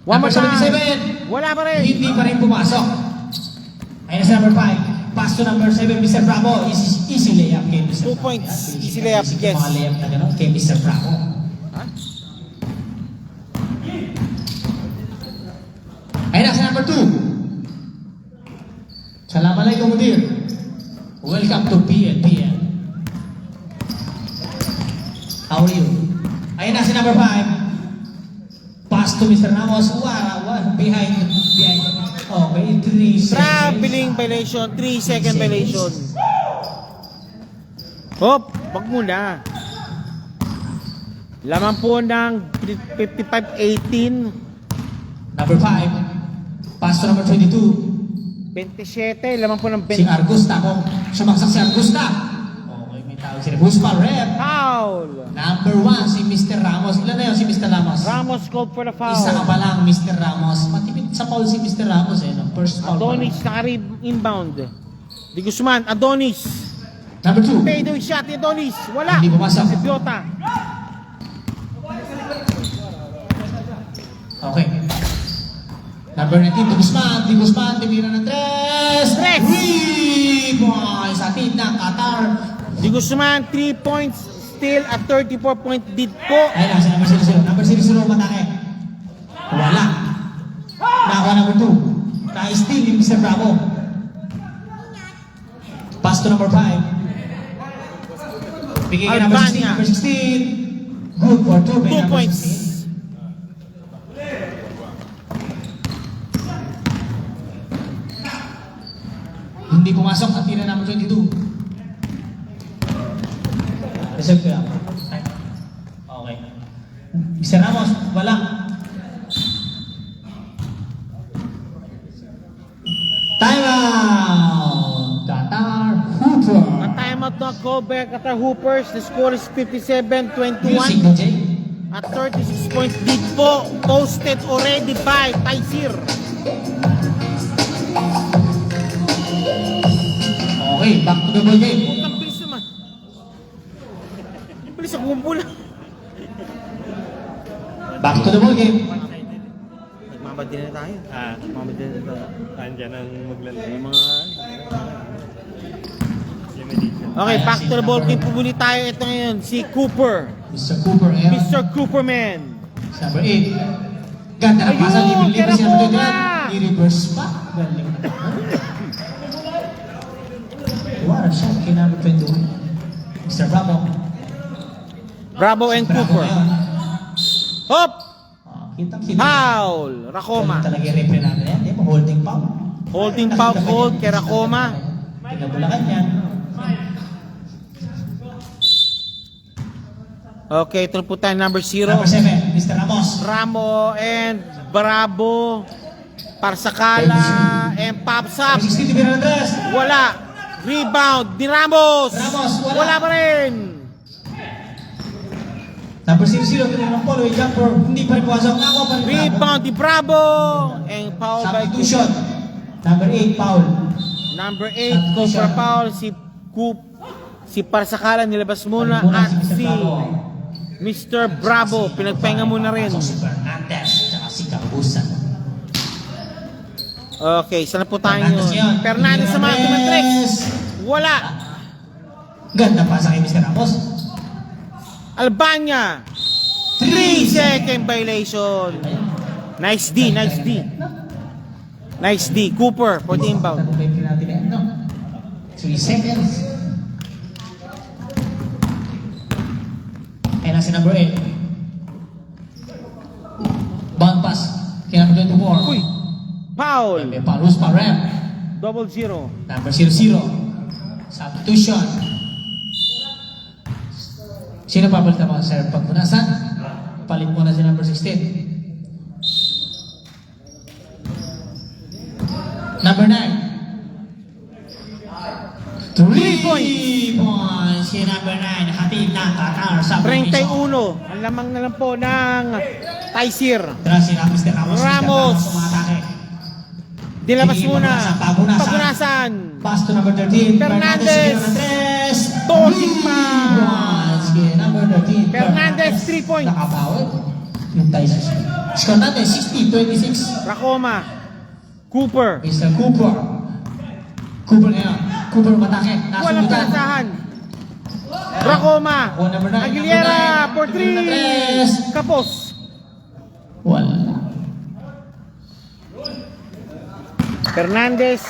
One Number more time. 77. Wala pa rin. Hindi pa rin pumasok. Ayun na si number 5. Pass to number 7, Mr. Bravo. Easy layup kay Mr. 2 Bravo. points. Easy layup, Easy yes. mga layup na gano'n kay Mr. Bravo. Ha? Ayun na si number 2. Assalamualaikum Mudir. Welcome to PNPN. How are you? Ayun na si number 5. Pass to Mr. Ramos. Behind. Okay, 3 seconds. Traveling violation, 3 second violation. Hop, wag muna. Laman po ng 55-18. Number 5. Pass to number 22. 27, laman po ng Si 20. Argusta. Kung sumaksak si Argusta. Okay, may tawag si Buspa Rep. Foul! Number 1, si Mr. Ramos. Ilan na yun si Mr. Ramos? Ramos called for the foul. Isa ka pa lang, Mr. Ramos. Matipid sa foul si Mr. Ramos eh. No? First foul pa lang. Adonis, naka-inbound. Di Guzman, Adonis. Number 2. Fadeaway shot ni Adonis. Wala. Hindi pumasok. Si Biota. Okay. Number 19, Di Guzman, tinira ng 3. Tres! Boy, sa atin ng Qatar. Di Guzman, 3 points. Still at 34-point lead po. Ayun lang, si number 00. Number 00, matake. Wala. Nakakuha number 2. Naka-steal yung Mr. Bravo. Pass to number 5. Bigay kay number 16. Albania. Number 16. Good for 2. 2 points. Hindi pumasok at tira number 22. Reserve ko lang. Okay. Mr. Ramos, wala. Time out! Qatar Hooper. Ang timeout na Colbert Qatar Hoopers. The score is Music 57-21 DJ. at 36 points lead po. Posted already by Taisir. Okay, back to the ball game. Ang bilis naman. Ang bilis, kumpula. Back to the ball game. Nagmamadali na tayo. Nagmamadali na tayo. Andyan ang maglalaro. Yung mga... Limitation. Okay, back to the ball game. Pumuli tayo. Ito ngayon, si Cooper. Mr. Cooper, ayan. Mr. Cooperman. Number 8. Ganda ng pasa, Ayun, libre si Terracotta! number 21. I-reverse pa. Galing. What a shot kay number 21. Mr. Bravo. Bravo and Bravo Cooper. ngayon. Hop! Kitang-kita. Foul! Rakoma. Ganun talaga yung replay natin yan. Di ba? Holding foul. Holding foul called kay Rakoma. Pinabulakan yan. Okay, ito na po tayo number 0. Number 7, Mr. Ramos. Ramo and Bravo. Parsakala and pops up. Number 16, Tibir Andres. Wala. Rebound ni Ramos. Ramos, wala. Wala pa rin. Number 00, tinignan ng follow, jumper. Hindi pa rin puwasok. Ako pa rin Bravo. Rebound ni Bravo. And foul by Substitution. Number 8, foul. Number 8, go for a foul. Si Parsakala nilabas muna Muna at si Mr. si Bravo. Mr. Bravo pinagpahinga muna rin. Pasok si Fernandez, tsaka si Cambusan. Okay, saan na po tayo Fernandez yun? yun. Fernandez sa mga tumatricks. Wala. Ganda pa sa kay Mr. Ramos. Albania. 3 second violation. Nice D, nice D. Nice D. Cooper for the inbound. Tagumpay natin yan, no? 3 seconds. Ayun na si number 8. Bound pass. Kaya number 24. Uy. Foul. May palus pa rep. 0-0. Number 00. Substitution. Sino papalit mo, sir? Pagpunasan? Palit mo na si number 16. Number 9. 3 points. Si number 9. Hatid ng Qatar. 31. Ang lamang na lang po ng Taisir. Tara si Mr. Ramos. Ramos. Sumatake. Dilabas Sige, muna. pagunasan. Pagunasan. Pass to number 13. Fernandez. Tossing pa. Number 13. Fernandez, 3 points. Nakabawal. Yung Tyson. Score natin, 60-26. Racoma. Cooper. Mr. Cooper. Cooper ngayon. Cooper matake. Walang Nasunutan. palasahan. Racoma. Oh, number 9. Aguilera for 3. Kapos. Wala. Fernandez.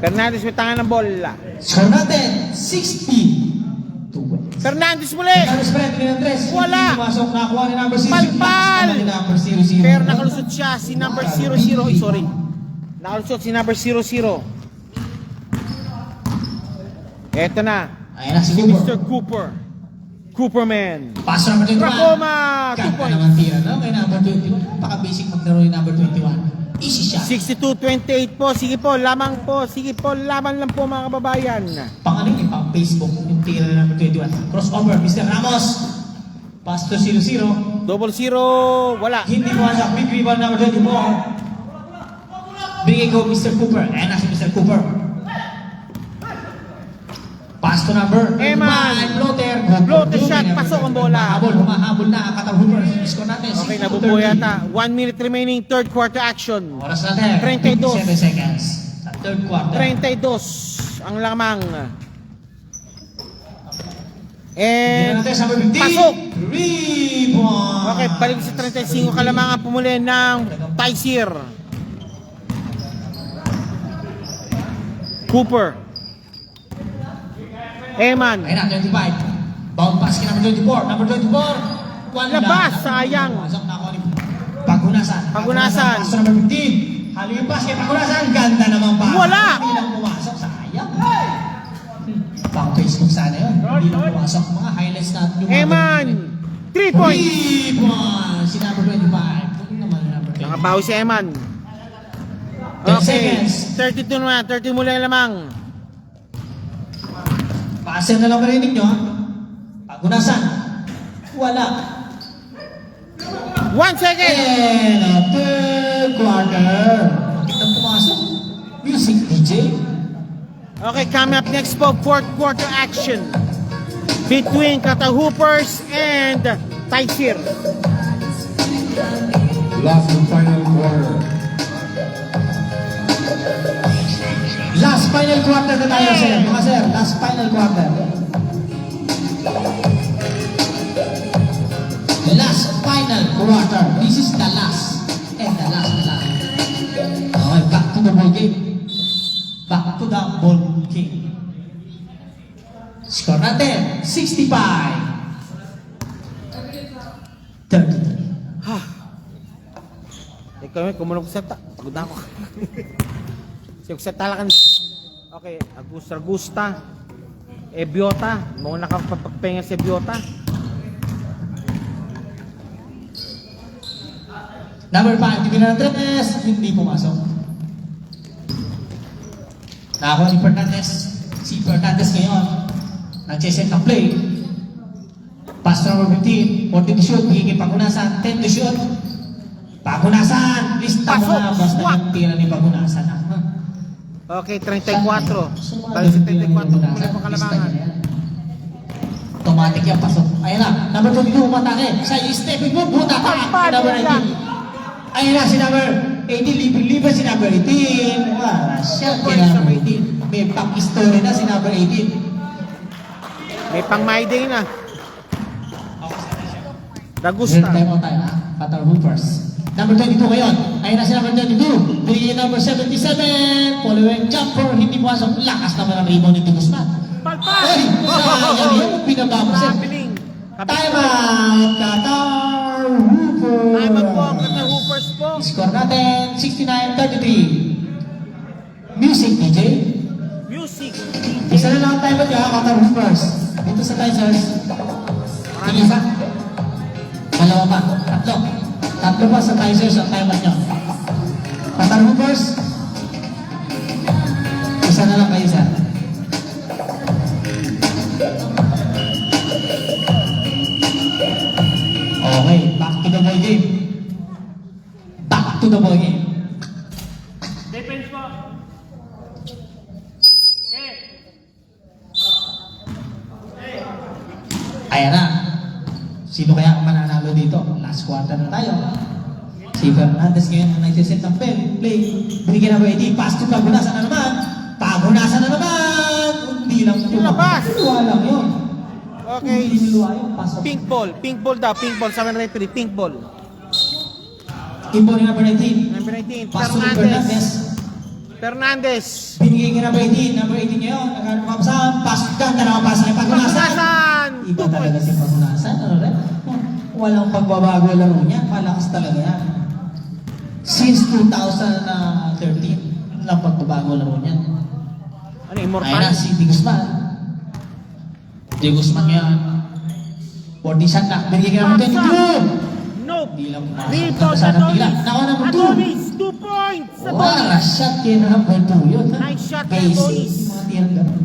Fernandez may tangan ng bola. Score natin, 60-20. Fernandez muli. Carlos Fred, Andres. Wala. Hindi pumasok, nakuha ni number 6. Palpal. Number 00. Pero nakalusot siya si number 00. Ay, sorry. Nakalusot si number 00. Eto na. Ayan na si Si Cooper. Mr. Cooper. Cooperman. Pass number 21. Racoma. 2 Ganda points. naman tira, no? Kay number 21. Paka-basic maglaro yung number 21. Easy shot. 62-28 po. Sige po, lamang po. Sige po, laban lang po mga kababayan. Pang ano yung pang Facebook, yung tira na number 21. Crossover, Mr. Ramos. Pass to 0-0. 0-0. Wala. Hindi pumasok. Big rebound number 24. Bigay ko, Mr. Cooper. Ayan na si Mr. Cooper. Pass to number Eman. Floater. Floater shot, pasok ang bola. Humahabol na. Katang Hooper. Score natin. Okay, 60-30. nabubuo yata. 1 minute remaining, third quarter action. Oras natin. 32. 57 seconds. Sa third quarter. 32 ang lamang. Hindi And natin sa number 15. pasok. Rebound. Okay, balik sa 35 kalamangan pumuli ng Taisir. Cooper. Eman. Ayun na, 25. Bound pass kay number 24. Number 24. One Labas, lang. sayang. Pumasok na ako ni Pagunasan. Pagunasan. Pass to number 15. Halo yung pass kay Pagunasan. Ganda naman pa. Wala. Hindi lang pumasok. Sayang. Pang Facebook sana yun. Hindi lang pumasok. Mga highlights natin yung Eman. 3 points. Rebound. Si number 25. Pwede naman yung number 25. Nakabawi si Eman. 10 Okay, seconds. 32 na. 30 muli ang lamang. Passer na lang marinig nyo, ha? Pagunasan. Wala. 1 second. And a third quarter. Kita pumasok. Music DJ. Okay, coming up next po, fourth quarter action between Kata Hoopers and Taisir. Last and final quarter. Last final quarter na tayo, sir. Mga sir, last final quarter. The last final quarter. This is the last. And the last na lang. Okay, back to the ball game. Back to the ball game. Score natin, 65. 33. Ikaw may kumunong sa ta. Pagod na ako. Siya sa talakan. Okay, Augusta. Ebiota. Mga nakapagpahinga si Ebiota. Number 5, Divina Andres, hindi pumasok. Nakakuha ni Fernandez. Si Fernandez ngayon, nag-check ng play. Pass to number 15, 14 to shoot, higiging Pagunasan, 10 to shoot. Pagunasan, lista mo na, basta Swak. yung tira ni Pagunasan. Okay, 34. Balik sa 34. Muli po kalamangan. Automatic yung pasok. Ayan na, number 22 umatake. Sa stepping move, buta ka. Number 19. Ayan na, si number 18, libre si number 18. Wala siya, kay number 18. May pang-story na si number 18. May pang my day na. Third Augusta. time out tayo, ha? Qatar Hoopers. Number 22 ngayon. Ayan na si number 22. Bigyan number 77. Following jumper, hindi pumasok. Lakas naman ang rebound ni Guzman. Palpal! Ay, sayang yung pinababa mo, sir. Traveling. Time out, Qatar Hoopers. Time out po ang Kata Hoopers po. Score natin, 69-33. Music, DJ. Music. Isa na lang ang time out niya, Qatar Hoopers. Dito sa Tigers. Isa. Dalawa pa. Tatlo. Tatlo pa sa Tigers ang time out niya. Qatar Hoopers. Isa na lang kayo, sir. Okay, back to the ball game. Back to the ball game. Defense po. Ayan na. Si Sino kaya ang mananalo dito? Last quarter na tayo. Si Fernandez ngayon ang nagsiset ng play. Binigyan ng 80. Pass to Pagunasan na naman. Pagunasan na naman. Hindi lang Labas. Luwa lang yun. Okay. Hindi luwa yun. Pass to Pink ball. Pink ball daw. Pink ball. Sa referee. Pink ball. Impo ni number 19. Number 19. Pass to Fernandez. Fernandez. Binigay ka number 18. Number 18 ngayon. Nagkakapasan. Pass. Ganda na pass na Pagunasan. Pagunasan. Iba talaga si Pagunasan. Ano rin? Walang pagbabago laro niya. Malakas talaga yan. Since 2013, lang pagbabago laro niya. Ano, immortal? Ayun na, si Di Guzman. Di Guzman yan. 40 shot na. Binigay ka naman 22. Nope. Hindi lang Rebound, sana tila. Adonis. Nakuha naman 2. Adonis, 2 points. Wala, shot kayo na number 2 yun. Nice shot kay Basic, Adonis. mga tiyang gano'n.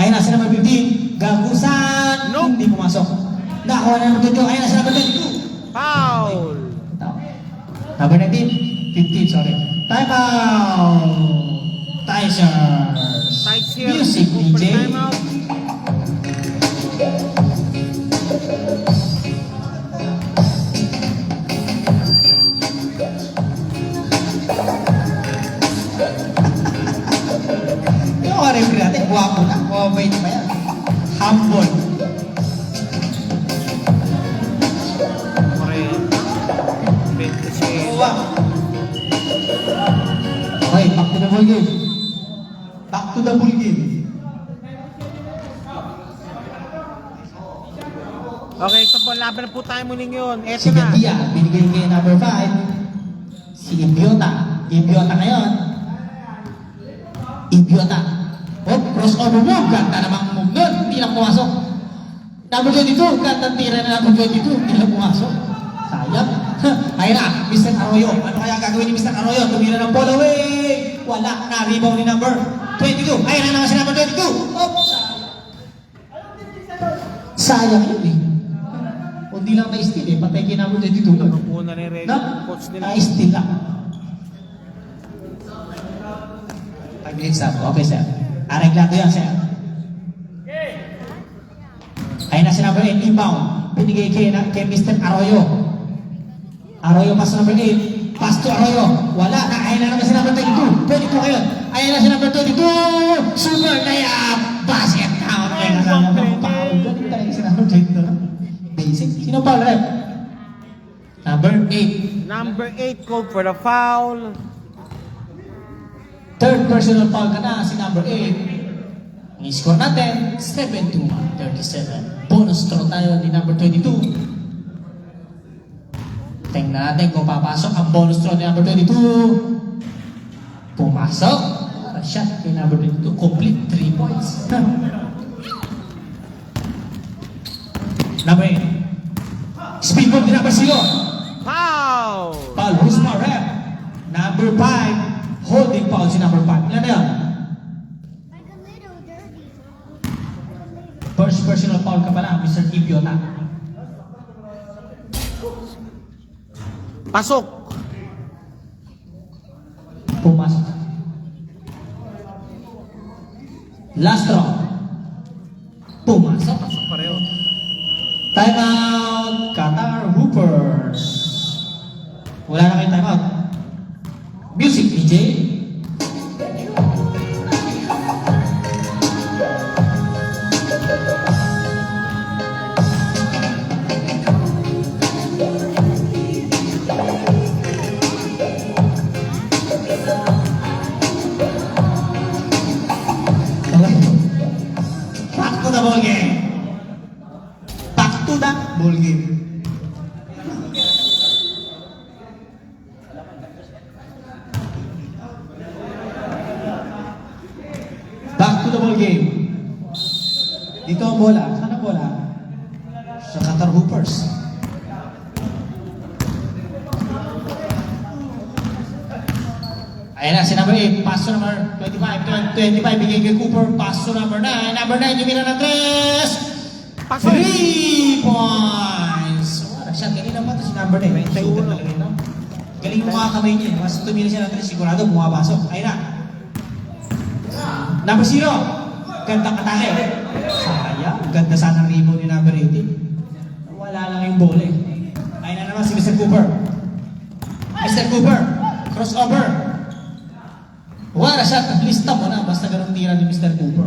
Ayun na, si number 15. Gagusan. Nope. Hindi pumasok. Nakuha na number 22. Ayun na, si number 22. Foul. Number 19. 15, sorry. Time out. Tigers. Sides here. Music, For DJ. timeout. Yung mga referee natin, guwapo na. Mabait pa yan. Humble. Wow. Okay, back to the ball game. Back to the ball game. Okay, ito po, laban na po tayo muling yun. Si Eto na. Gandia, binigay kay number 5. Si Ibiota. Ibiota ngayon. Ibiota. Oh, crossover move. Ganda namang move nun. Hindi lang pumasok. Number 22. Ganda tira na number 22. Hindi lang pumasok. Sayang. Ayun na, Mr. Arroyo. Ano kaya gagawin ni Mr. Arroyo? Tumira ng ball away. Wala na. Rebound ni number 22. Ayun na naman si number 22. Oops. Sayang yun eh. Hindi lang na-steal eh. Patay kay number 22. Una na yung red Na? coach nila. Na-steal lang. 5 minutes up. Okay, sir. Areglado yan, sir. Ayun na si number 8, inbound. Binigay kay Mr. Arroyo. Arroyo pass to number 8. Pass to Arroyo. Wala. Ayun na naman si number 22. 22 kayo. Ayun na si number 22. Super layup. Basket count. Ayun na naman. Foul. Ganun talaga si number 22. Basic. Sino foul, rep? Number 8. Number 8 called for the foul. Third personal foul ka na, si number 8. Ang score natin, 7-37. Bonus throw tayo ni number 22. Tingnan natin kung papasok ang bonus throw ni number 22. Pumasok. Shot kay number 22. Complete 3 points. Number 8. Speed ball ni number 0. Foul! Foul, who's more rep? Number 5. Holding foul si number 5. Ilan na yan? First personal foul ka pala, Mr. Ibiota. Pasok! Pumasok. Last round. Pumasok. Pareho. Time out, Qatar Hoopers. Wala na kayong time out. Music, DJ. Back to the ball game. Back to the ball game. Back to the ball game. Dito ang bola. Saan ang bola? Sa Qatar Hoopers. Ayan na, si number 8, pass to number 25, bigay kay Cooper, pass to number 9, number 9, yung ng 3 Pasok! 3 points! Wala siya, kanina ba ito si number 9? Shooter talaga ito. Galing yung mga kamay niya, mas tumira siya ng 3, sigurado bumabasok. Ayan na. Number 0, gandang atake. Sayang. Sayang. Ganda sana ng rebound ni number 18. Wala lang yung bola eh. Ayun na naman si Mr. Cooper. Mr. Cooper. Crossover. Wala shot. Lista mo na. Basta ganun tira ni Mr. Cooper.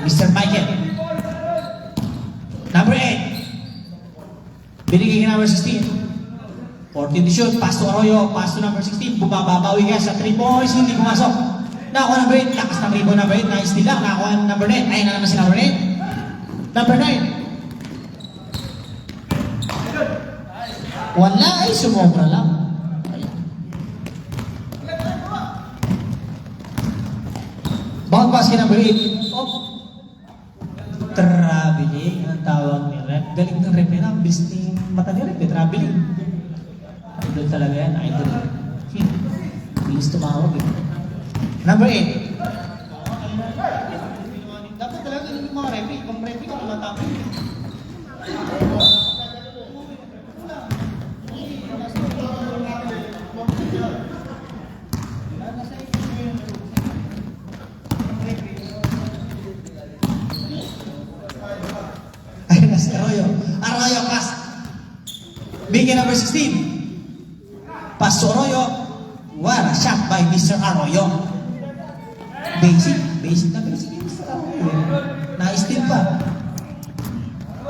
Mr. Michael. Number 8. Binigay kay number 16. 14 to shoot. Pass to Arroyo. Pass to number 16. Bumababawi ka sa 3 points. Hindi pumasok. Nakakuha number 8. Lakas ng rebound number 8. Nice steal lang. Nakakuha number 9. Ayun na naman si number 8. Number 9. Wala ay sumobra lang. Ayan. Bound pass kay number 8. Oh. Traveling. Ang tawag ni Rep. Galing ng Rep na. Bilis ni mata ni Rep. Traveling. Idol talaga yan. Idol. Bilis tumawag eh. Number 8. Dapat talaga yung mga Rep. Kung Rep ka tumatapin. Ayun na si Arroyo. Arroyo pass. Bigyan number 16. Pass to Arroyo. What a shot by Mr. Arroyo. Basic. Basic na basic yung Mr. Arroyo. Na-steal pa.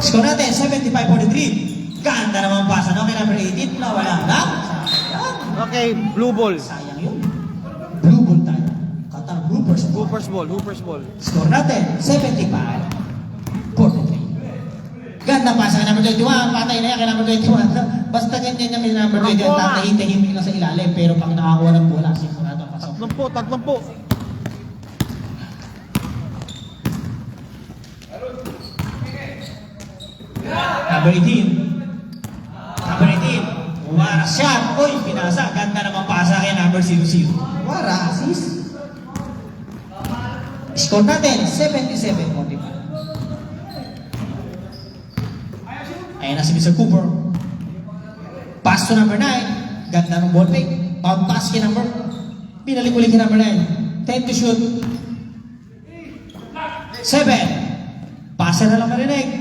Score natin, 75-43. Ganda naman pasa. No? Kaya number 18. Nawala lang. Sayang. Okay, blue ball. Sayang yun. Blue ball tayo. Qatar Hoopers ball. Hoopers ball. Score natin, 75-43. Ganda pa sa number 21, patay na yan kay number 21. Basta ganyan yung number 21, tatahimik lang sa ilalim. Pero pag nakakuha ng bola, sigurado pasok. Tatlong po. Number 18. Number 18. Wara shot. Uy, pinasa. Ganda naman pasa kay number 00. Wara, assist. Score natin, 77-45. Ayan na si Mr. Cooper. Pass to number 9. Ganda ng ball fake. Bound pass kay number. Pinalik-ulik kay number 9. 10 to shoot. 7. Passer na lang marinig.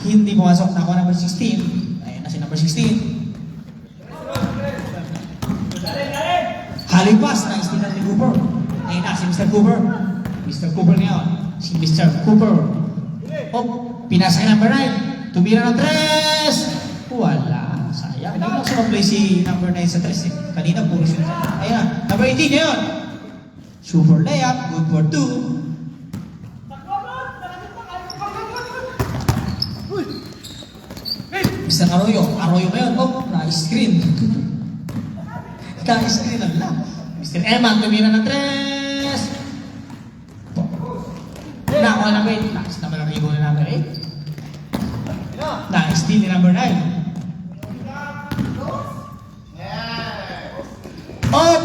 Hindi pumasok na ako number 16. Ayan na si number 16. Haling pass. Nice din ni Cooper. Ayan na si Mr. Cooper. Mr. Cooper ngayon. Si Mr. Cooper. Oh, pinasa kay number 9. Tumira ng 3! Wala. Sayang. Hindi lang sumaplay si number 9 sa 3 eh. Kanina puro shoot. Ayan. Number 18 ngayon. Super layup. Good for 2. Mr. Arroyo. Arroyo ngayon. Oh, na-screen. Na-screen lang lang. Mr. Eman. Tumira ng 3! Nakuha ng 8. Lakas naman ang ibo na number 8. Na-steal ni number 9. Oh!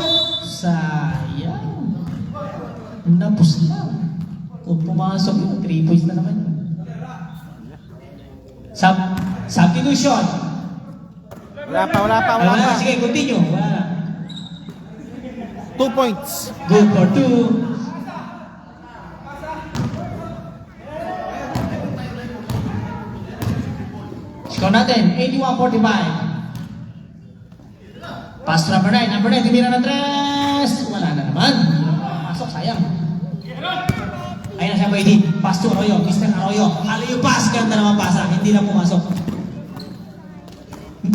Sayang. Napus lang. Kung pumasok yun, 3 points na naman yun. Substitution. Wala pa. Sige, continue. Wala. 2 points. Good for 2. Score natin, 81-45. Pass to number 9. Number 9, tumira ng 3. Wala na naman. Pasok, sayang. Ayun na siya, Brady. Pass to Arroyo. Mr. Arroyo. Halayo pass. Ganda naman pasa. Hindi na pumasok.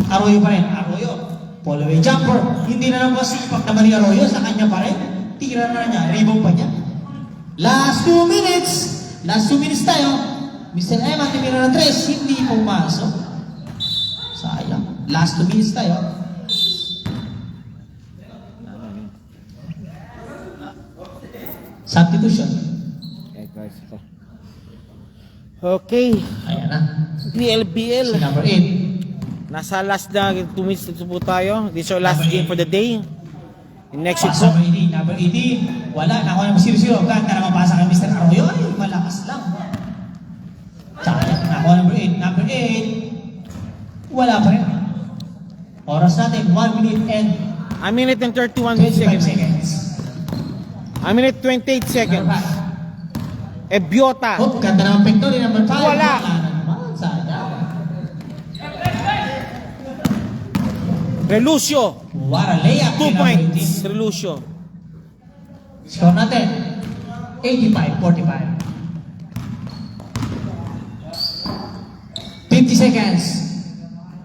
Arroyo pa rin. Arroyo. Pull away jumper. Hindi na naman sipag naman ni Arroyo. Sa kanya pa rin. Tira na niya. Rebound pa niya. Last 2 minutes. Last 2 minutes tayo. Mr. Eman, tumira ng 3. Hindi pumasok. Sayang. Last 2 minutes tayo. Substitution. Okay. Ayan na. PLBL. Si number 8. Nasa last na 2 minutes na po tayo. This is our last game for the day. Next Pass po. number 18. Number 18. Wala. Nakuha naman 0-0. Ganda naman pasa kay Mr. Arroyo. Ay, malakas lang. Sayang. Nakuha number 8. Number 8. Wala pa rin. Oras natin. 1 minute and 1 minute and 31 25 seconds. seconds. 1 minute 28 seconds. Ebiota. Oh, ganda naman pick doon. Number 5. Wala. Naman. Sayang. Relucio. What a layup. 2 Number points. 18. Relucio. Score natin. 85-45. 50 seconds.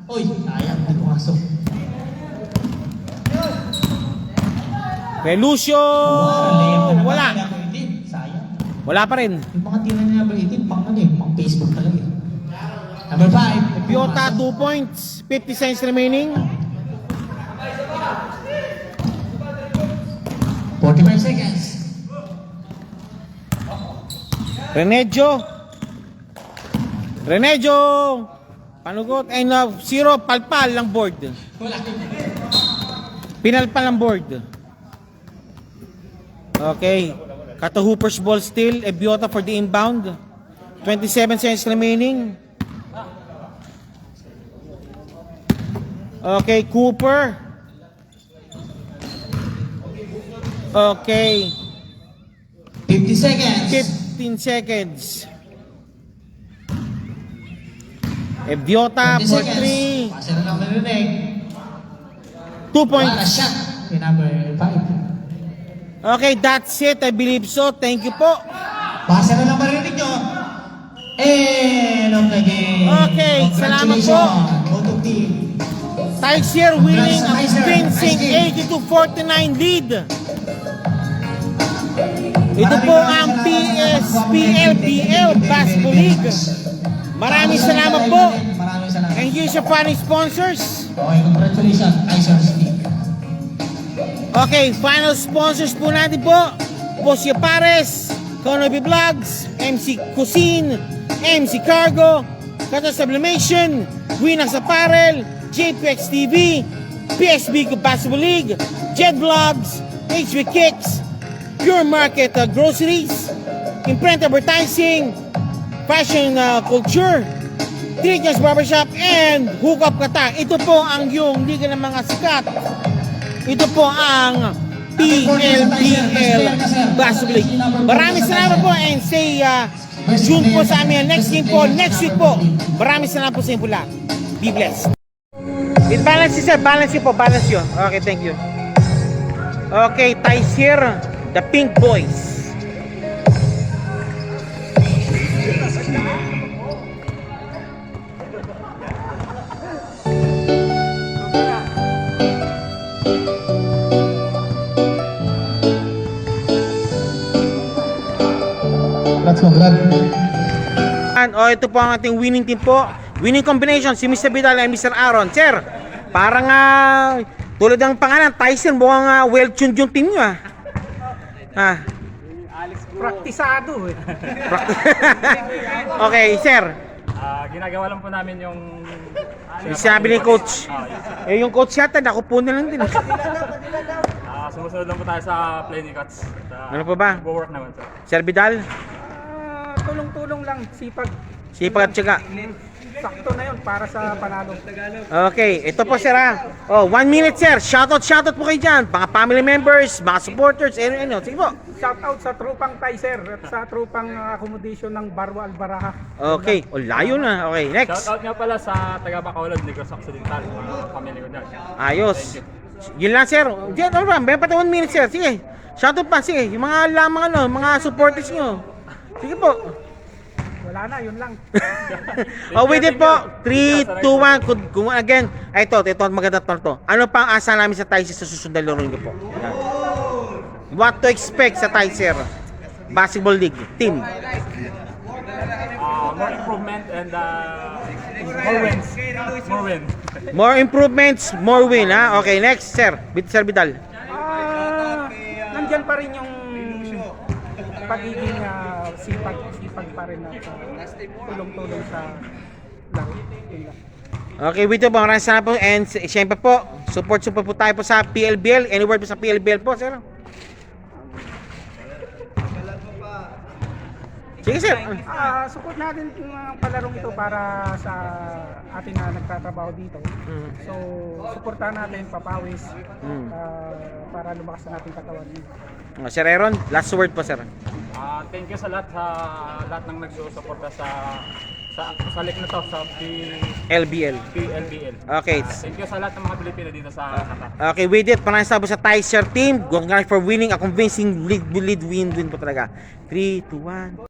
Uy, sayang. Hindi pumasok. Relucio. What a layup na naman. Wala. Number 18. Sayang. Wala pa rin. Yung mga tira ni number 18, pang ano eh, pang Facebook talaga eh. Number 5. Ebiota 2 points. 50 seconds remaining. 45 seconds. Renedio. Panugot. And 0. Palpal lang board. Wala. Pinalpal ang board. Okay. Kata Hooper's ball still. Ebiota for the inbound. 27 seconds remaining. Okay, Cooper. Okay. 50 seconds. 15 seconds. Ebiota 20 for seconds. 3. Pasa na lang marinig. 2 What a points. shot. Yung number 5. Okay, that's it. I believe so. Thank you po. Pasa na lang marinig nyo. End of the game. Okay, salamat po. Congratulations, Moto team. Tiger winning a Congrats, Tiger. convincing Nice game. 80-49 lead. Ito po ang PSPLBL Basketball League. Maraming salamat po. Maraming salamat. And here's your funny sponsors. Okay, congratulations, Tiger Steve. Okay, final sponsors po natin po. Posya Pares, Konobi Vlogs, MC Cuisine, MC Cargo, Kata Sublimation, Winas Apparel, JPX TV, PSB Basketball League, Jet Vlogs, HB Kicks, Pure Market Groceries, Imprint Advertising, Fashion Culture, Trigas Barbershop, and Hookup Kata. Ito po ang yung liga ng mga sikat. Ito po ang PLBL Basketball League. Maraming salamat po and say June po sa amin. Next game po, next week po. Maraming salamat po sa inyo po lahat. Be blessed. It balance sir, balance yun po, balance yun. Okay, thank you. Okay, ties here, the Pink Boys. Let's go, Brad. Ito po ang ating winning team po. Winning combination, si Mr. Vidal and Mr. Aaron. Sir, parang tulad ng pangalan, Tyson, mukhang well-tuned yung team nyo Praktisado eh. Okay, sir. Ginagawa lang po namin yung... Sabi ni coach. Yung coach yata, nakupo na lang din. Sumusunod lang po tayo sa play ni Coach. Ano pa ba? Go-work naman sir. Sir Vidal, Tulong-tulong lang, sipag. sipag at syaga. Sakto na yun para sa panalo. Okay, ito po sir 1 minute sir. Shoutout po kayo dyan. Mga family members, mga supporters, ano. Sige po. Shout out sa trupang Tizer at sa trupang accommodation ng Barwa Albaraha. Okay, layo na. Okay, next. Shoutout nga pala sa taga Bacolod, Negros Occidental, mga pamilya ko dyan. Ayos. Yun lang sir. Diyan, ano ba? May pati 1 minute sir. Sige. Shoutout pa. Sige. Yung mga lamang mga supporters nyo. Sige po. Wala na, yun lang. With it po. 3, 2, 1. Kung again. Ito, maganda to. Ano pa ang asa namin sa Tizer sa susunod na laro nyo po? Yan. What to expect sa Tizer Basketball League team? More improvement and more wins. More win. More improvements, more win. Okay, next sir. Sir Vidal. Nandyan pa rin yung pagiging sipag pa rin at tulong-tulong sa laro. Yun lang. Okay, with you po. Maraming salamat po. And siyempre po, support po tayo po sa PLBL. Any word po sa PLBL po, sir? Sige sir. Support natin yung mga palarong ito para sa atin na nagtatrabaho dito. So, supportahan natin, papawis, para lumakas na natin katawan. Sir Aaron, last word po sir. Thank you sa lahat ng nagsusuporta sa lig na to, sa LBL. PLBL. Okay. Thank you sa lahat ng mga Pilipino dito sa Qatar. Okay, with it, maraming salamat sa Ticer team. Congrats for winning a convincing lead win po talaga. 3, 2, 1.